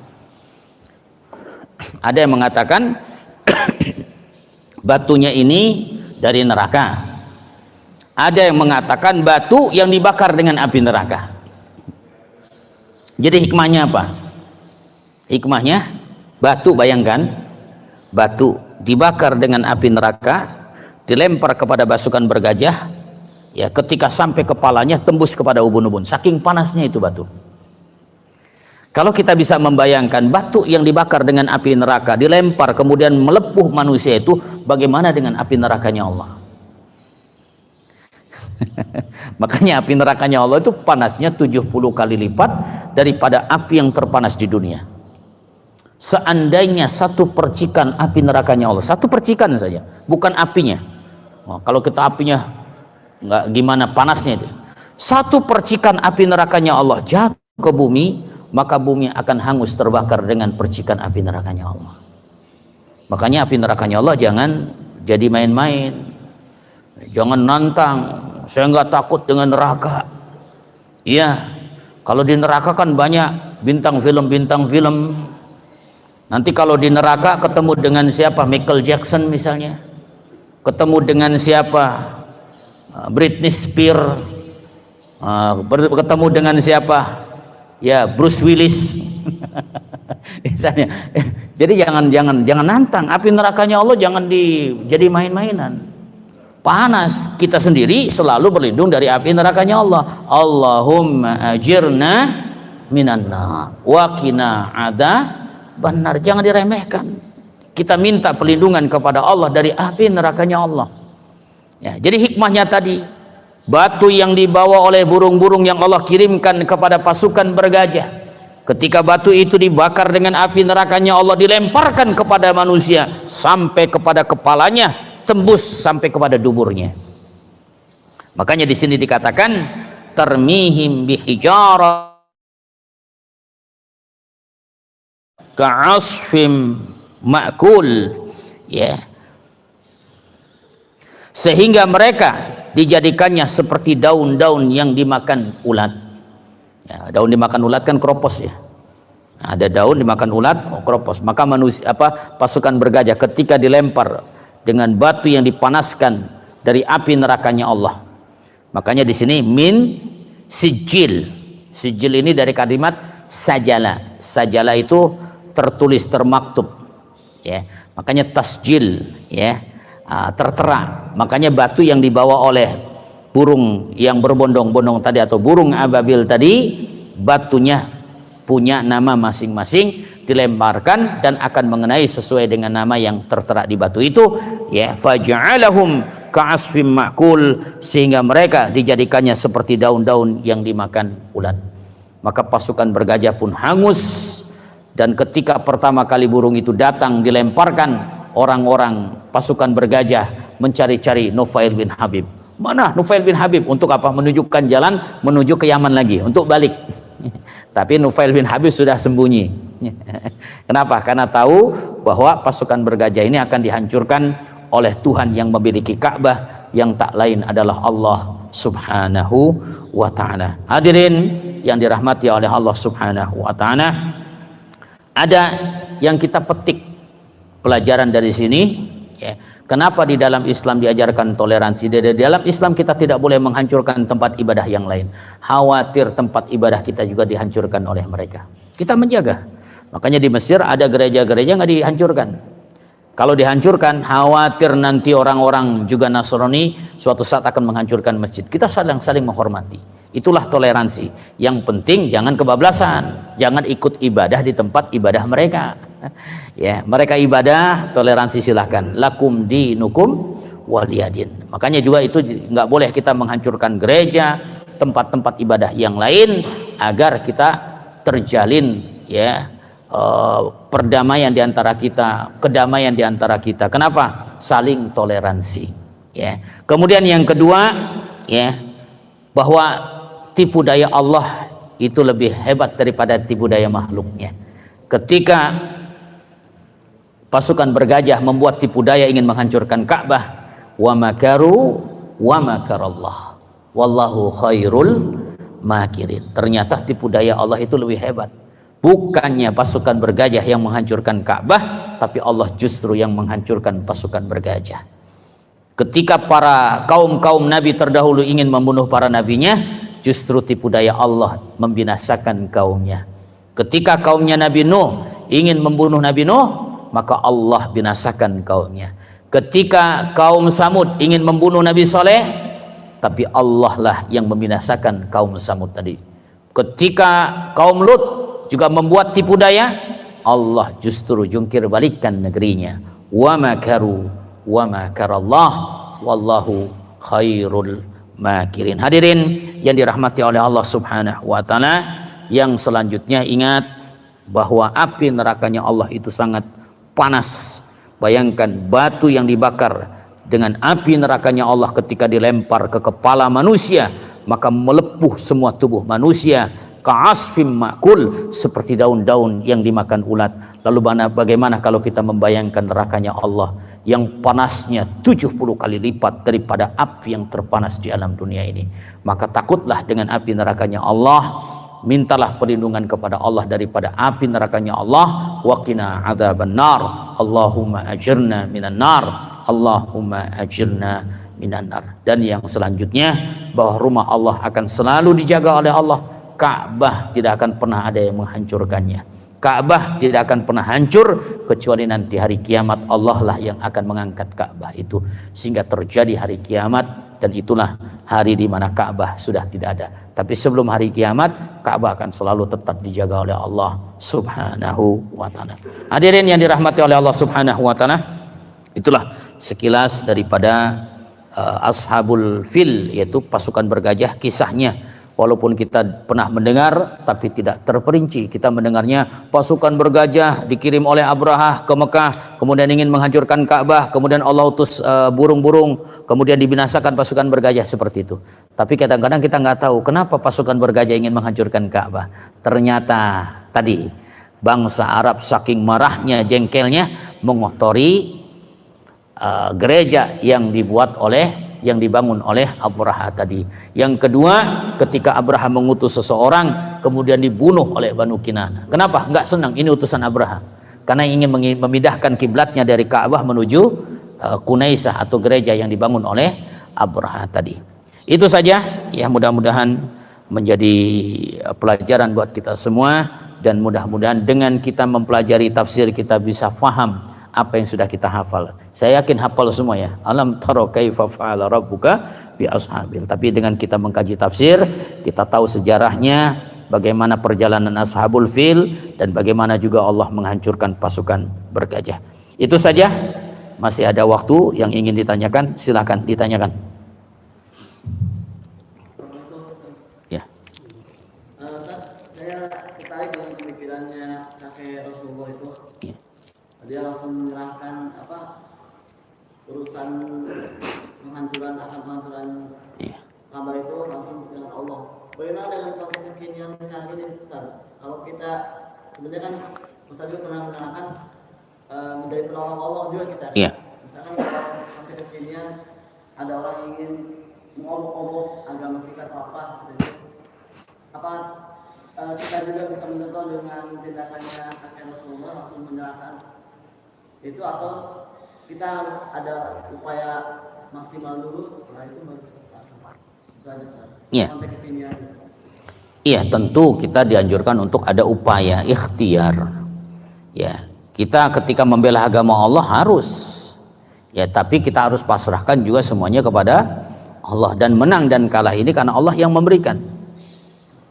Ada yang mengatakan batunya ini dari neraka. Ada yang mengatakan batu yang dibakar dengan api neraka. Jadi hikmahnya apa? Hikmahnya batu, bayangkan batu dibakar dengan api neraka, dilempar kepada pasukan bergajah, ya ketika sampai kepalanya tembus kepada ubun-ubun, saking panasnya itu batu. Kalau kita bisa membayangkan batu yang dibakar dengan api neraka dilempar kemudian melepuh manusia itu, bagaimana dengan api nerakanya Allah? Makanya api nerakanya Allah itu panasnya 70 kali lipat daripada api yang terpanas di dunia. Seandainya 1 percikan api nerakanya Allah, 1 percikan saja, bukan apinya. Nah, kalau kita apinya nggak gimana panasnya itu, 1 percikan api nerakanya Allah jatuh ke bumi, maka bumi akan hangus terbakar dengan percikan api nerakanya Allah. Makanya api nerakanya Allah jangan jadi main-main, jangan nantang. Saya nggak takut dengan neraka. Iya, kalau di neraka kan banyak bintang film Nanti kalau di neraka ketemu dengan siapa? Michael Jackson misalnya, ketemu dengan siapa? Britney Spears, ketemu dengan siapa? Ya, Bruce Willis. Misalnya. Jadi jangan nantang api nerakanya Allah, jangan jadi main-mainan. Panas. Kita sendiri selalu berlindung dari api nerakanya Allah. Allahumma ajirna minan nar wa qina adzabannar. Jangan diremehkan. Kita minta perlindungan kepada Allah dari api nerakanya Allah. Ya, jadi hikmahnya tadi, batu yang dibawa oleh burung-burung yang Allah kirimkan kepada pasukan bergajah, ketika batu itu dibakar dengan api nerakanya Allah, dilemparkan kepada manusia sampai kepada kepalanya, tembus sampai kepada duburnya. Makanya di sini dikatakan tarmihim bihijarah ka'asfim ma'kul, ya, sehingga mereka dijadikannya seperti daun-daun yang dimakan ulat. Ya, daun dimakan ulat kan kropos ya. Nah, ada daun dimakan ulat, kropos. Maka manusia pasukan bergajah ketika dilempar dengan batu yang dipanaskan dari api nerakanya Allah. Makanya di sini min sijil. Sijil ini dari kalimat sajala. Sajala itu tertulis, termaktub. Ya, makanya tasjil, ya. Tertera. Makanya batu yang dibawa oleh burung yang berbondong-bondong tadi atau burung ababil tadi, batunya punya nama masing-masing, dilemparkan dan akan mengenai sesuai dengan nama yang tertera di batu itu, ya, faja'alahum ka'asfim ma'kul, sehingga mereka dijadikannya seperti daun-daun yang dimakan ulat. Maka pasukan bergajah pun hangus, dan ketika pertama kali burung itu datang dilemparkan, orang-orang pasukan bergajah mencari-cari Nufail bin Habib. Mana Nufail bin Habib? Untuk apa? Menunjukkan jalan menuju ke Yaman lagi untuk balik. Tapi Nufail bin Habib sudah sembunyi. Kenapa? Karena tahu bahwa pasukan bergajah ini akan dihancurkan oleh Tuhan yang memiliki Ka'bah, yang tak lain adalah Allah Subhanahu wa ta'ala. Hadirin yang dirahmati oleh Allah Subhanahu wa ta'ala, ada yang kita petik pelajaran dari sini, ya. Kenapa di dalam Islam diajarkan toleransi? Di dalam Islam kita tidak boleh menghancurkan tempat ibadah yang lain. Khawatir tempat ibadah kita juga dihancurkan oleh mereka. Kita menjaga. Makanya di Mesir ada gereja-gereja nggak dihancurkan. Kalau dihancurkan, khawatir nanti orang-orang juga Nasrani suatu saat akan menghancurkan masjid. Kita saling menghormati. Itulah toleransi. Yang penting jangan kebablasan, jangan ikut ibadah di tempat ibadah mereka. Ya, mereka ibadah, toleransi silahkan. Lakum dinukum waliyadin. Makanya juga itu nggak boleh kita menghancurkan gereja, tempat-tempat ibadah yang lain, agar kita terjalin, ya, perdamaian di antara kita, kedamaian di antara kita. Kenapa? Saling toleransi. Ya. Kemudian yang kedua, ya, bahwa tipu daya Allah itu lebih hebat daripada tipu daya makhluknya. Ketika pasukan bergajah membuat tipu daya ingin menghancurkan Ka'bah, wa makaru wa makarallah wallahu khairul makirin. Ternyata tipu daya Allah itu lebih hebat. Bukannya pasukan bergajah yang menghancurkan Ka'bah, tapi Allah justru yang menghancurkan pasukan bergajah. Ketika para kaum Nabi terdahulu ingin membunuh para nabinya, justru tipu daya Allah membinasakan kaumnya. Ketika kaumnya Nabi Nuh ingin membunuh Nabi Nuh, maka Allah binasakan kaumnya. Ketika kaum Samud ingin membunuh Nabi Saleh, tapi Allah lah yang membinasakan kaum Samud tadi. Ketika kaum Lut juga membuat tipu daya, Allah justru jungkir balikkan negerinya. Wa makaru wa makarallah wallahu khairul makirin. Hadirin yang dirahmati oleh Allah Subhanahu wa ta'ala, yang selanjutnya ingat bahwa api nerakanya Allah itu sangat panas. Bayangkan batu yang dibakar dengan api nerakanya Allah ketika dilempar ke kepala manusia, maka melepuh semua tubuh manusia. Ka'asfim ma'kul, seperti daun-daun yang dimakan ulat. Lalu bagaimana kalau kita membayangkan nerakanya Allah yang panasnya 70 kali lipat daripada api yang terpanas di alam dunia ini? Maka takutlah dengan api nerakanya Allah, mintalah perlindungan kepada Allah daripada api nerakanya Allah. Wa qina adzabannar, Allahumma ajirna minan nar, Allahumma ajirna minan nar. Dan yang selanjutnya, bahwa rumah Allah akan selalu dijaga oleh Allah. Ka'bah tidak akan pernah ada yang menghancurkannya. Ka'bah tidak akan pernah hancur kecuali nanti hari kiamat Allah lah yang akan mengangkat Ka'bah itu, sehingga terjadi hari kiamat, dan itulah hari di mana Ka'bah sudah tidak ada. Tapi sebelum hari kiamat, Ka'bah akan selalu tetap dijaga oleh Allah Subhanahu wa ta'ala. Hadirin yang dirahmati oleh Allah Subhanahu wa ta'ala, itulah sekilas daripada Ashabul Fil, yaitu pasukan bergajah, kisahnya. Walaupun kita pernah mendengar tapi tidak terperinci. Kita mendengarnya pasukan bergajah dikirim oleh Abrahah ke Mekah, kemudian ingin menghancurkan Ka'bah, kemudian Allah utus burung-burung, kemudian dibinasakan pasukan bergajah, seperti itu. Tapi kadang-kadang kita nggak tahu kenapa pasukan bergajah ingin menghancurkan Ka'bah. Ternyata tadi bangsa Arab saking marahnya, jengkelnya, mengotori gereja yang dibangun oleh Abraha tadi. Yang kedua, ketika Abraha mengutus seseorang kemudian dibunuh oleh Banu Kinanah. Kenapa? Nggak senang, ini utusan Abraha. Karena ingin memindahkan kiblatnya dari Ka'bah menuju Kunaisah atau gereja yang dibangun oleh Abraha tadi. Itu saja ya, mudah-mudahan menjadi pelajaran buat kita semua, dan mudah-mudahan dengan kita mempelajari tafsir kita bisa faham apa yang sudah kita hafal. Saya yakin hafal semua ya. Alam tara kaifa fa'ala rabbuka bi ashabil. Tapi dengan kita mengkaji tafsir, kita tahu sejarahnya, bagaimana perjalanan Ashabul Fil, dan bagaimana juga Allah menghancurkan pasukan bergajah. Itu saja. Masih ada waktu yang ingin ditanyakan, silakan ditanyakan. Ya. Saya tertarik dengan pemikirannya kakek Rasulullah itu. Ya. Dia langsung menyerahkan urusan penghancuran Ka'bah itu langsung dengan Allah. Bagaimana dengan konteks kekinian sekarang ini, Ustaz? Kalau kita sebenarnya kan Ustaz juga pernah menerangkan menjadi penolong Allah juga kita. Iya. Misalkan kalau konteks kekinian ada orang yang ingin mengobok-obok agama kita atau apa, kita juga bisa mencontoh dengan tindakannya kakek Rasulullah langsung menyerahkan itu, atau kita harus ada upaya maksimal dulu, setelah itu baru kita start. Iya. Iya, tentu kita dianjurkan untuk ada upaya ikhtiar. Ya, kita ketika membela agama Allah harus. Ya, tapi kita harus pasrahkan juga semuanya kepada Allah, dan menang dan kalah ini karena Allah yang memberikan.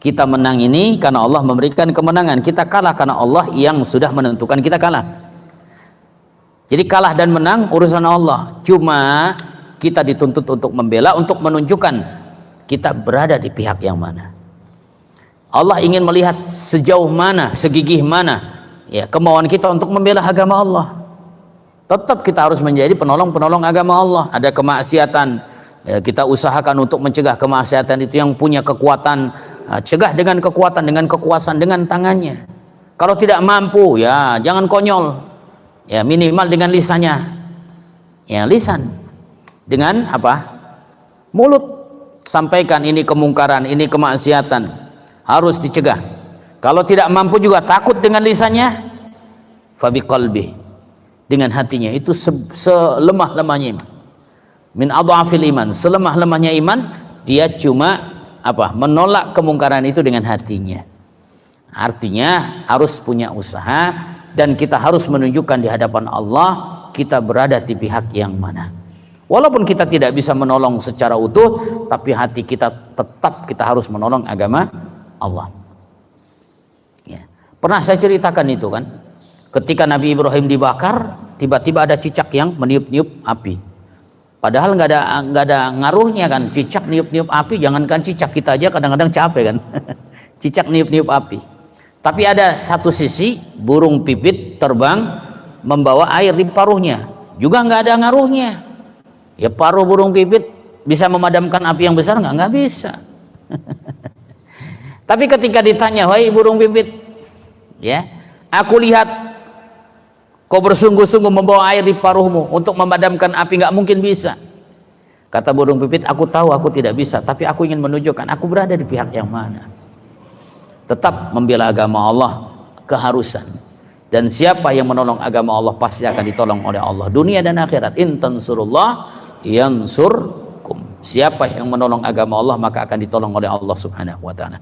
Kita menang ini karena Allah memberikan kemenangan. Kita kalah karena Allah yang sudah menentukan kita kalah. Jadi kalah dan menang urusan Allah. Cuma kita dituntut untuk membela, untuk menunjukkan kita berada di pihak yang mana. Allah ingin melihat sejauh mana, segigih mana ya kemauan kita untuk membela agama Allah. Tetap kita harus menjadi penolong-penolong agama Allah. Ada kemaksiatan, ya, kita usahakan untuk mencegah kemaksiatan itu. Yang punya kekuatan, cegah dengan kekuatan, dengan kekuasaan, dengan tangannya. Kalau tidak mampu, ya jangan konyol. Ya minimal dengan lisannya. Ya lisan. Dengan apa? Mulut. Sampaikan ini kemungkaran, ini kemaksiatan. Harus dicegah. Kalau tidak mampu juga takut dengan lisannya, fabi qalbi. Dengan hatinya. Itu selemah-lemahnya iman. Min adhafil iman. Selemah-lemahnya iman, dia cuma apa? Menolak kemungkaran itu dengan hatinya. Artinya harus punya usaha, dan kita harus menunjukkan di hadapan Allah kita berada di pihak yang mana. Walaupun kita tidak bisa menolong secara utuh, tapi hati kita tetap kita harus menolong agama Allah. Ya. Pernah saya ceritakan itu kan, ketika Nabi Ibrahim dibakar, tiba-tiba ada cicak yang meniup-niup api. Padahal nggak ada ngaruhnya kan, cicak niup-niup api. Jangankan cicak, kita aja kadang-kadang capek kan. Cicak niup-niup api. Tapi ada satu sisi burung pipit terbang membawa air di paruhnya, juga nggak ada ngaruhnya. Ya paruh burung pipit bisa memadamkan api yang besar? Nggak bisa. Tapi ketika ditanya, wahai burung pipit, ya, aku lihat kau bersungguh-sungguh membawa air di paruhmu untuk memadamkan api, nggak mungkin bisa. Kata burung pipit, aku tahu aku tidak bisa, tapi aku ingin menunjukkan aku berada di pihak yang mana. tetap membela agama Allah keharusan. Dan siapa yang menolong agama Allah pasti akan ditolong oleh Allah dunia dan akhirat. In tansurullah yansurkum. Siapa yang menolong agama Allah maka akan ditolong oleh Allah Subhanahu wa taala.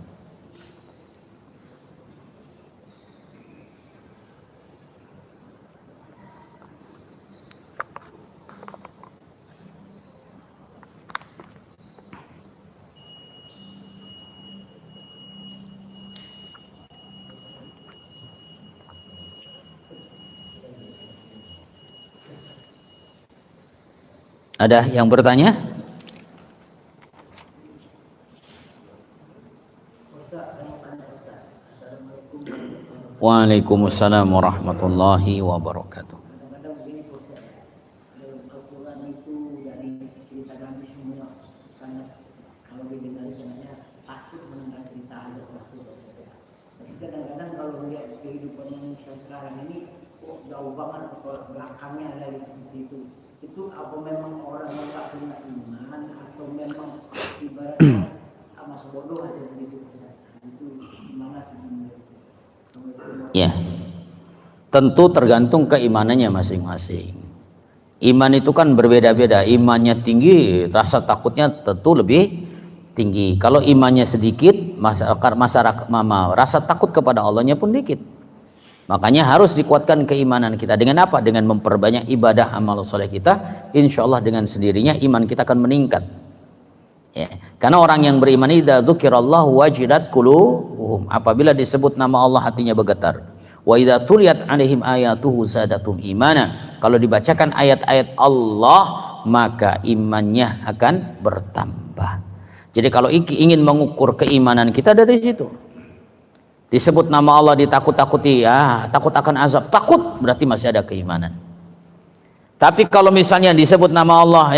Ada yang bertanya? Waalaikumsalam warahmatullahi wabarakatuh. Kadang-kadang begini Ustaz, Al-Quran itu dari cerita Nabi semua sangat, kalau didengar sangatnya takut mendengar cerita azab waktu. Tapi kadang-kadang kalau melihat kehidupan manusia sekarang ini, kok jauh banget belakangnya dari seperti itu. Itu apa memang orang yang tak punya iman atau memang ibaratnya masih bodoh aja begitu Ustaz. Itu gimana tuh? Ya, tentu tergantung keimanannya masing-masing. Iman itu kan berbeda-beda. Imannya tinggi, rasa takutnya tentu lebih tinggi. Kalau imannya sedikit, masyarakat rasa takut kepada Allahnya pun dikit. Makanya harus dikuatkan keimanan kita. Dengan apa? Dengan memperbanyak ibadah amal soleh kita. Insya Allah dengan sendirinya iman kita akan meningkat. Ya. Karena orang yang beriman idza dzukirallahu wajilat qulubuhum. Apabila disebut nama Allah hatinya bergetar. Wa idza tuliyat 'alaihim ayatuhu zadatum imana. Kalau dibacakan ayat-ayat Allah maka imannya akan bertambah. Jadi kalau ingin mengukur keimanan kita dari situ. Disebut nama Allah ditakut-takuti, takut akan azab, takut berarti masih ada keimanan. Tapi kalau misalnya disebut nama Allah,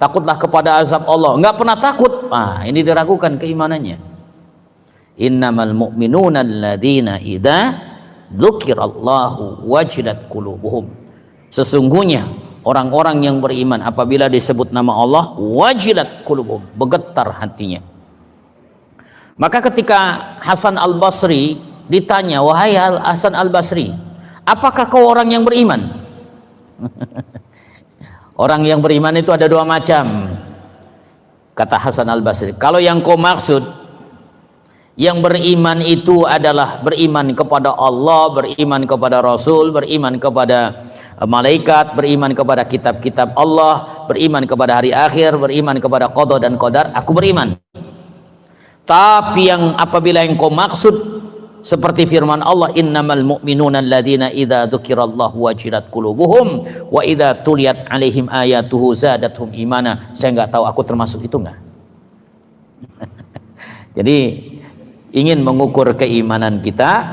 takutlah kepada azab Allah, enggak pernah takut, ini diragukan keimanannya. Innamal mu'minuna alladzina idza dzukirallahu wajilat qulubuhum. Sesungguhnya orang-orang yang beriman apabila disebut nama Allah wajilat qulubuhum, bergetar hatinya. Maka ketika Hasan Al-Basri ditanya, wahai Hasan Al-Basri, apakah kau orang yang beriman? Orang yang beriman itu ada dua macam, kata Hasan Al-Basri. Kalau yang kau maksud, yang beriman itu adalah beriman kepada Allah, beriman kepada Rasul, beriman kepada malaikat, beriman kepada kitab-kitab Allah, beriman kepada hari akhir, beriman kepada qada dan qadar, aku beriman. Tapi yang apabila yang kau maksud seperti firman Allah, innamal mu'minuna alladzina idza dzukirallahu wajilat qulubuhum wa idza tuliyat 'alaihim ayatuhu zadatuhum imana. Saya enggak tahu aku termasuk itu enggak. Jadi ingin mengukur keimanan kita,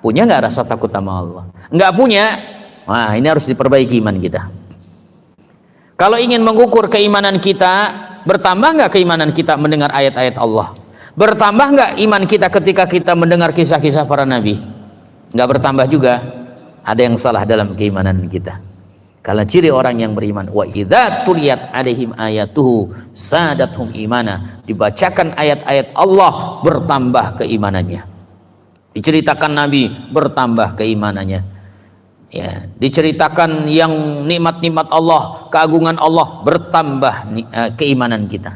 punya enggak rasa takut sama Allah? Enggak punya. Nah, ini harus diperbaiki iman kita. Kalau ingin mengukur keimanan kita, bertambah enggak keimanan kita mendengar ayat-ayat Allah? Bertambah nggak iman kita ketika kita mendengar kisah-kisah para nabi? Nggak bertambah juga. Ada yang salah dalam keimanan kita. Kalau ciri orang yang beriman, wa idza tuliyat 'alaihim ayatuhu sadatuhum imana, dibacakan ayat-ayat Allah bertambah keimanannya. Diceritakan nabi bertambah keimanannya. Ya, diceritakan yang nikmat-nikmat Allah, keagungan Allah, bertambah keimanan kita.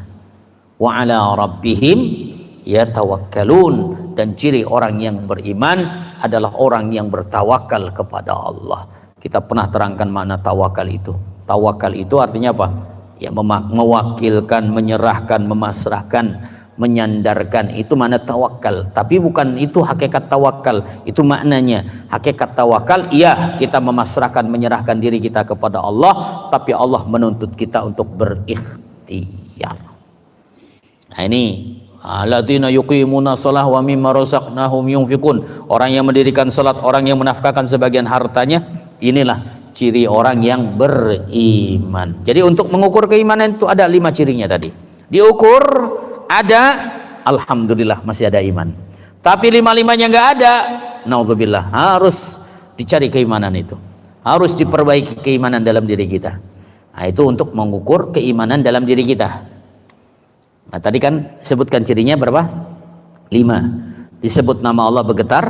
Wa 'ala rabbihim yatawakkalun, dan ciri orang yang beriman adalah orang yang bertawakal kepada Allah. Kita pernah terangkan makna tawakal itu. Tawakal itu artinya apa? Ya, mewakilkan, menyerahkan, memasrahkan, menyandarkan, itu makna tawakal. Tapi bukan itu hakikat tawakal, itu maknanya. Hakikat tawakal, iya kita memasrahkan, menyerahkan diri kita kepada Allah, tapi Allah menuntut kita untuk berikhtiar. Nah ini alladzina yuqimuna shalah wa mimma razaqnahum yunfiqun. Orang yang mendirikan salat, orang yang menafkahkan sebagian hartanya, inilah ciri orang yang beriman. Jadi untuk mengukur keimanan itu ada 5 cirinya tadi. Diukur ada, alhamdulillah masih ada iman. Tapi 5-5-nya enggak ada, naudzubillah, harus dicari keimanan itu. Harus diperbaiki keimanan dalam diri kita. Nah, itu untuk mengukur keimanan dalam diri kita. Nah, tadi kan sebutkan cirinya berapa? 5. disebut nama Allah bergetar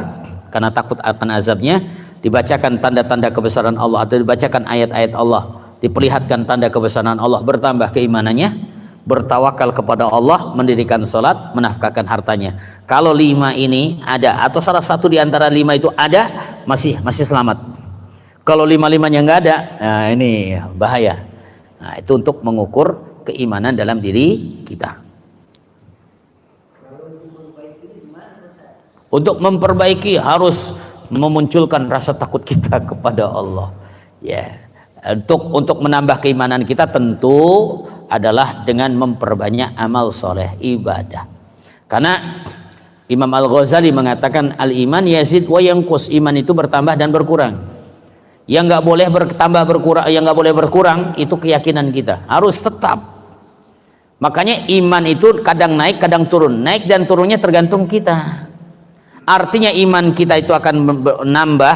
karena takut akan azabnya, dibacakan tanda-tanda kebesaran Allah atau dibacakan ayat-ayat Allah, diperlihatkan tanda kebesaran Allah, bertambah keimanannya, bertawakal kepada Allah, mendirikan sholat, menafkahkan hartanya. Kalau 5 ini ada atau salah satu di antara 5 itu ada, masih selamat. Kalau 5-5-nya nggak ada, nah ini bahaya. Nah, itu untuk mengukur keimanan dalam diri kita. Untuk memperbaiki harus memunculkan rasa takut kita kepada Allah. Ya. Untuk menambah keimanan kita tentu adalah dengan memperbanyak amal soleh, ibadah. Karena Imam Al-Ghazali mengatakan al-iman yazid wa yanqus, iman itu bertambah dan berkurang. Yang nggak boleh bertambah berkurang, yang nggak boleh berkurang itu keyakinan kita, harus tetap. Makanya iman itu kadang naik kadang turun, naik dan turunnya tergantung kita. Artinya iman kita itu akan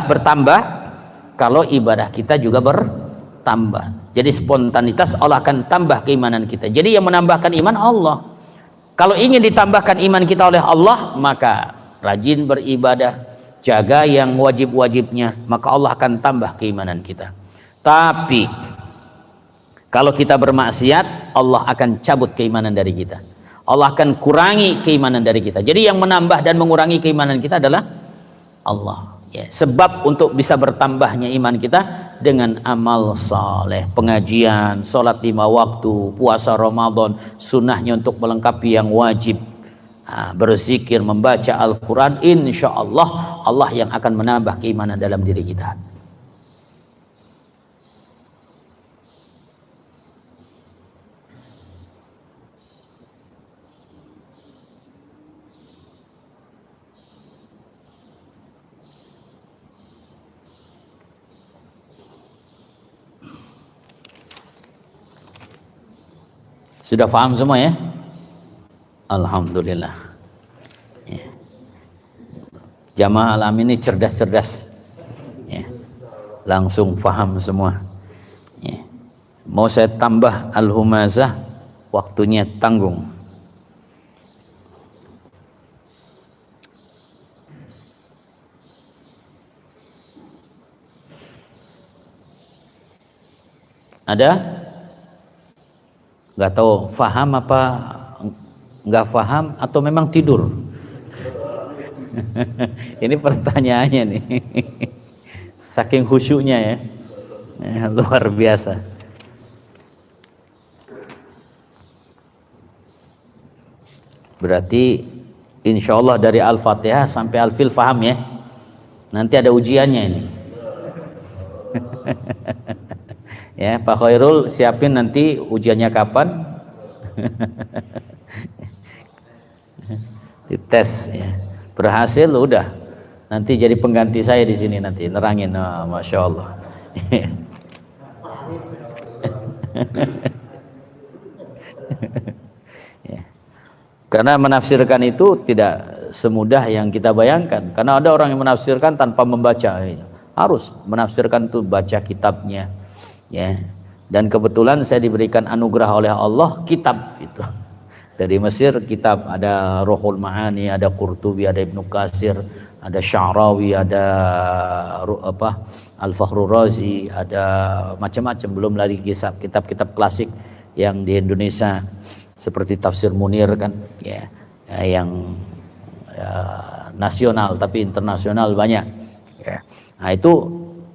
bertambah kalau ibadah kita juga bertambah. Jadi spontanitas Allah akan tambah keimanan kita. Jadi yang menambahkan iman Allah. Kalau ingin ditambahkan iman kita oleh Allah, maka rajin beribadah, jaga yang wajib-wajibnya, maka Allah akan tambah keimanan kita. Tapi kalau kita bermaksiat, Allah akan cabut keimanan dari kita. Allah akan kurangi keimanan dari kita. Jadi yang menambah dan mengurangi keimanan kita adalah Allah. Ya, sebab untuk bisa bertambahnya iman kita dengan amal saleh, pengajian, sholat 5 waktu, puasa Ramadan, sunnahnya untuk melengkapi yang wajib, berzikir, membaca Al-Quran, insya Allah Allah yang akan menambah keimanan dalam diri kita. Sudah paham semua ya? Alhamdulillah. Ya. Jamaah Al-Amin ini cerdas-cerdas. Ya. Langsung paham semua. Ya. Mau saya tambah Al-Humazah, waktunya tanggung. Ada? Nggak tahu faham apa nggak faham atau memang tidur. Ini pertanyaannya nih. Saking khusyuknya ya, luar biasa. Berarti insya Allah dari Al-Fatihah sampai Al-Fil faham ya. Nanti ada ujiannya ini. Ya, Pak Khairul siapin nanti ujiannya kapan? Dites ya. Berhasil udah. Nanti jadi pengganti saya di sini nanti nerangin. Oh, Masya Allah. Ya. Karena menafsirkan itu tidak semudah yang kita bayangkan. Karena ada orang yang menafsirkan tanpa membaca. Harus menafsirkan itu baca kitabnya. Ya, dan kebetulan saya diberikan anugerah oleh Allah kitab itu dari Mesir, kitab ada Ruhul Ma'ani, ada Qurtubi, ada Ibnu Katsir, ada Sya'rawi, ada Al-Fakhrur Razi, ada macam-macam, belum lagi kitab-kitab klasik yang di Indonesia seperti Tafsir Munir kan ya, yang nasional tapi internasional banyak ya. Nah itu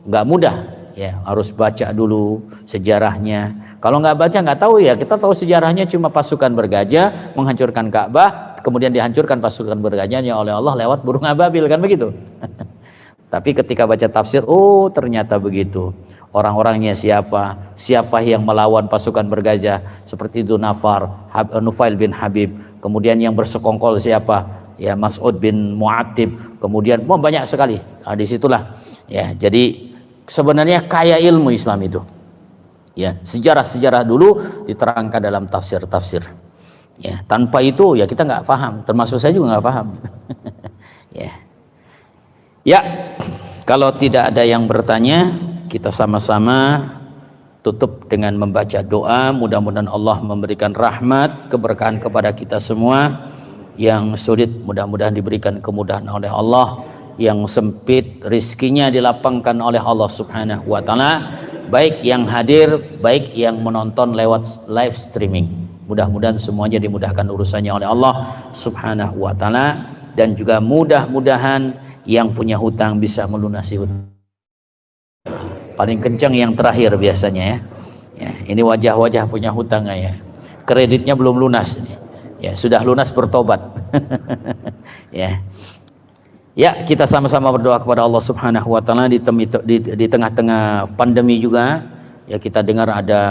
nggak mudah. Ya, harus baca dulu sejarahnya. Kalau nggak baca nggak tahu ya. Kita tahu sejarahnya cuma pasukan bergajah menghancurkan Ka'bah, kemudian dihancurkan pasukan bergajahnya oleh Allah lewat burung ababil kan begitu. Tapi ketika baca tafsir, oh ternyata begitu. Orang-orangnya siapa yang melawan pasukan bergajah seperti itu Nufail bin Habib. Kemudian yang bersekongkol siapa? Ya Mas'ud bin Mu'attib. Kemudian banyak sekali. Nah, disitulah ya. Jadi sebenarnya kaya ilmu Islam itu. Ya, sejarah-sejarah dulu diterangkan dalam tafsir-tafsir. Ya, tanpa itu ya kita nggak paham. Termasuk saya juga nggak paham. Ya. Ya, kalau tidak ada yang bertanya, kita sama-sama tutup dengan membaca doa. Mudah-mudahan Allah memberikan rahmat, keberkahan kepada kita semua. yang sulit mudah-mudahan diberikan kemudahan oleh Allah, yang sempit rizkinya dilapangkan oleh Allah Subhanahu wa taala, baik yang hadir, baik yang menonton lewat live streaming. Mudah-mudahan semuanya dimudahkan urusannya oleh Allah Subhanahu wa taala, dan juga mudah-mudahan yang punya hutang bisa melunasi hutang. Paling kencang yang terakhir biasanya ya. Ini wajah-wajah punya hutang ya. Kreditnya belum lunas ini. Ya, sudah lunas bertobat. Ya. Ya, kita sama-sama berdoa kepada Allah Subhanahu wa taala di tengah-tengah pandemi juga. Ya, kita dengar ada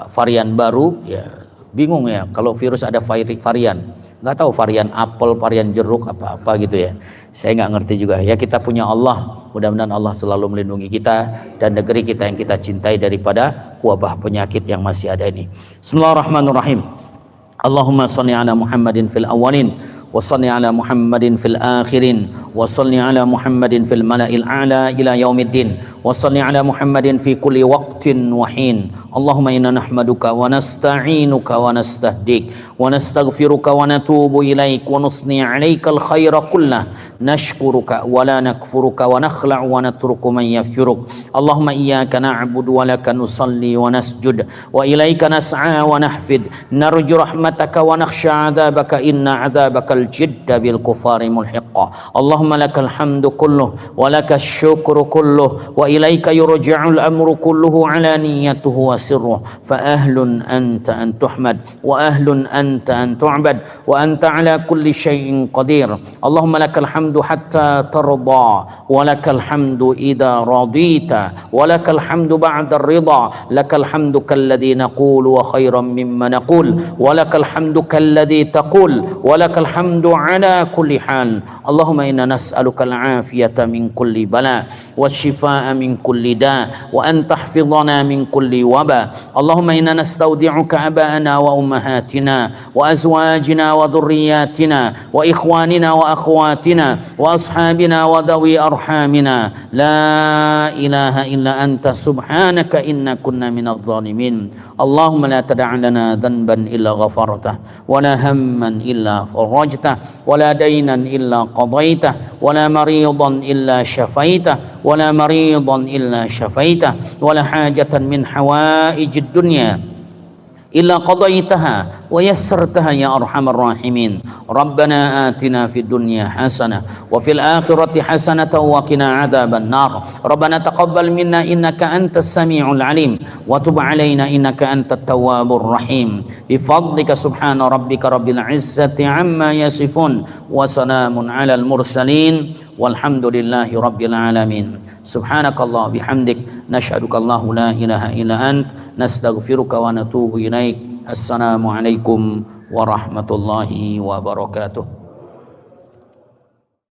varian baru ya. Bingung ya kalau virus ada varian. Nggak tahu varian apel, varian jeruk, apa-apa gitu ya. Saya nggak ngerti juga. Ya, kita punya Allah. Mudah-mudahan Allah selalu melindungi kita dan negeri kita yang kita cintai daripada wabah penyakit yang masih ada ini. Bismillahirrahmanirrahim. Allahumma salli ala Muhammadin fil awwalin wa salli ala Muhammadin fil akhirin wa salli ala Muhammadin fil mala'il a'la ila yaumiddin wa salli ala Muhammadin fi kulli waqtin wa hin. Allahumma inna nahmaduka wa nasta'inuka wa nastahdik wa nastaghfiruka wa natubu ilaik wa nuthni 'alaikal khaira kullah nashkuruka wa la nakfuruka wa nakhla'u wa natruku man yafjuruk. Allahumma iyyaka na'budu wa laka nusalli wa nasjud wa ilaika nas'a wa nahfid narju rahmataka wa nakhsha 'adzabaka inna 'adzabakal jidda bil kufari mulhiqa. Allahumma lakal hamdu kulluh wa lakash syukru kulluh wa ilaika yurja'ul amru kulluhu 'alaniyatuhu wa sirruh fa ahlun anta an tuhmad wa ahlun anta an tu'bad wa anta ala kulli syai'in qadir. Allahumma lakal hamdu hatta tarda wa lakal hamdu idza radita wa lakal hamdu ba'da ar-ridha lakal hamdu kalladhi naqulu wa khairan mimma naqul wa lakal hamdu kalladhi taqul wa lakal hamdu ala kulli hal. Allahumma inna nas'aluka al-afiyata min kulli bala wa shifaa min kulli da wa an tahfidhana min kulli waba. Allahumma inna nastaudi'uka aba'ana wa ummahatina wa azwajina wa dhurriyyatina wa ikhwanina wa akhwatina wa ashabina wa dawi arhamina la ilaha illa anta subhanaka inna kunna minadh dhalimin. Allahumma la tada' lana dhanban illa ghafartah wa la hamman illa farajtah wa la daynan illa qadaytah wa la maridan illa shafaitah wa la maridan illa shafaitah wa la hajatan min hawaijid dunya illa qadaitaha wa yassartaha ya arhamar rahimin. Rabbana atina fid dunya hasanah wa fil akhirati hasanatan wa qina adzaban nar. Rabbana taqabbal minna innaka antas samiul alim wa tub alaina innaka antat tawwabur rahim. Bi fadlika subhana rabbika rabbil izzati amma yasifun wa salamun alal mursalin walhamdulillahi rabbil alamin. Subhanakallah bihamdik nashhaduka allahu la ilaha illa ant nastaghfiruka wa natubu ilaik. Assalamualaikum warahmatullahi wabarakatuh.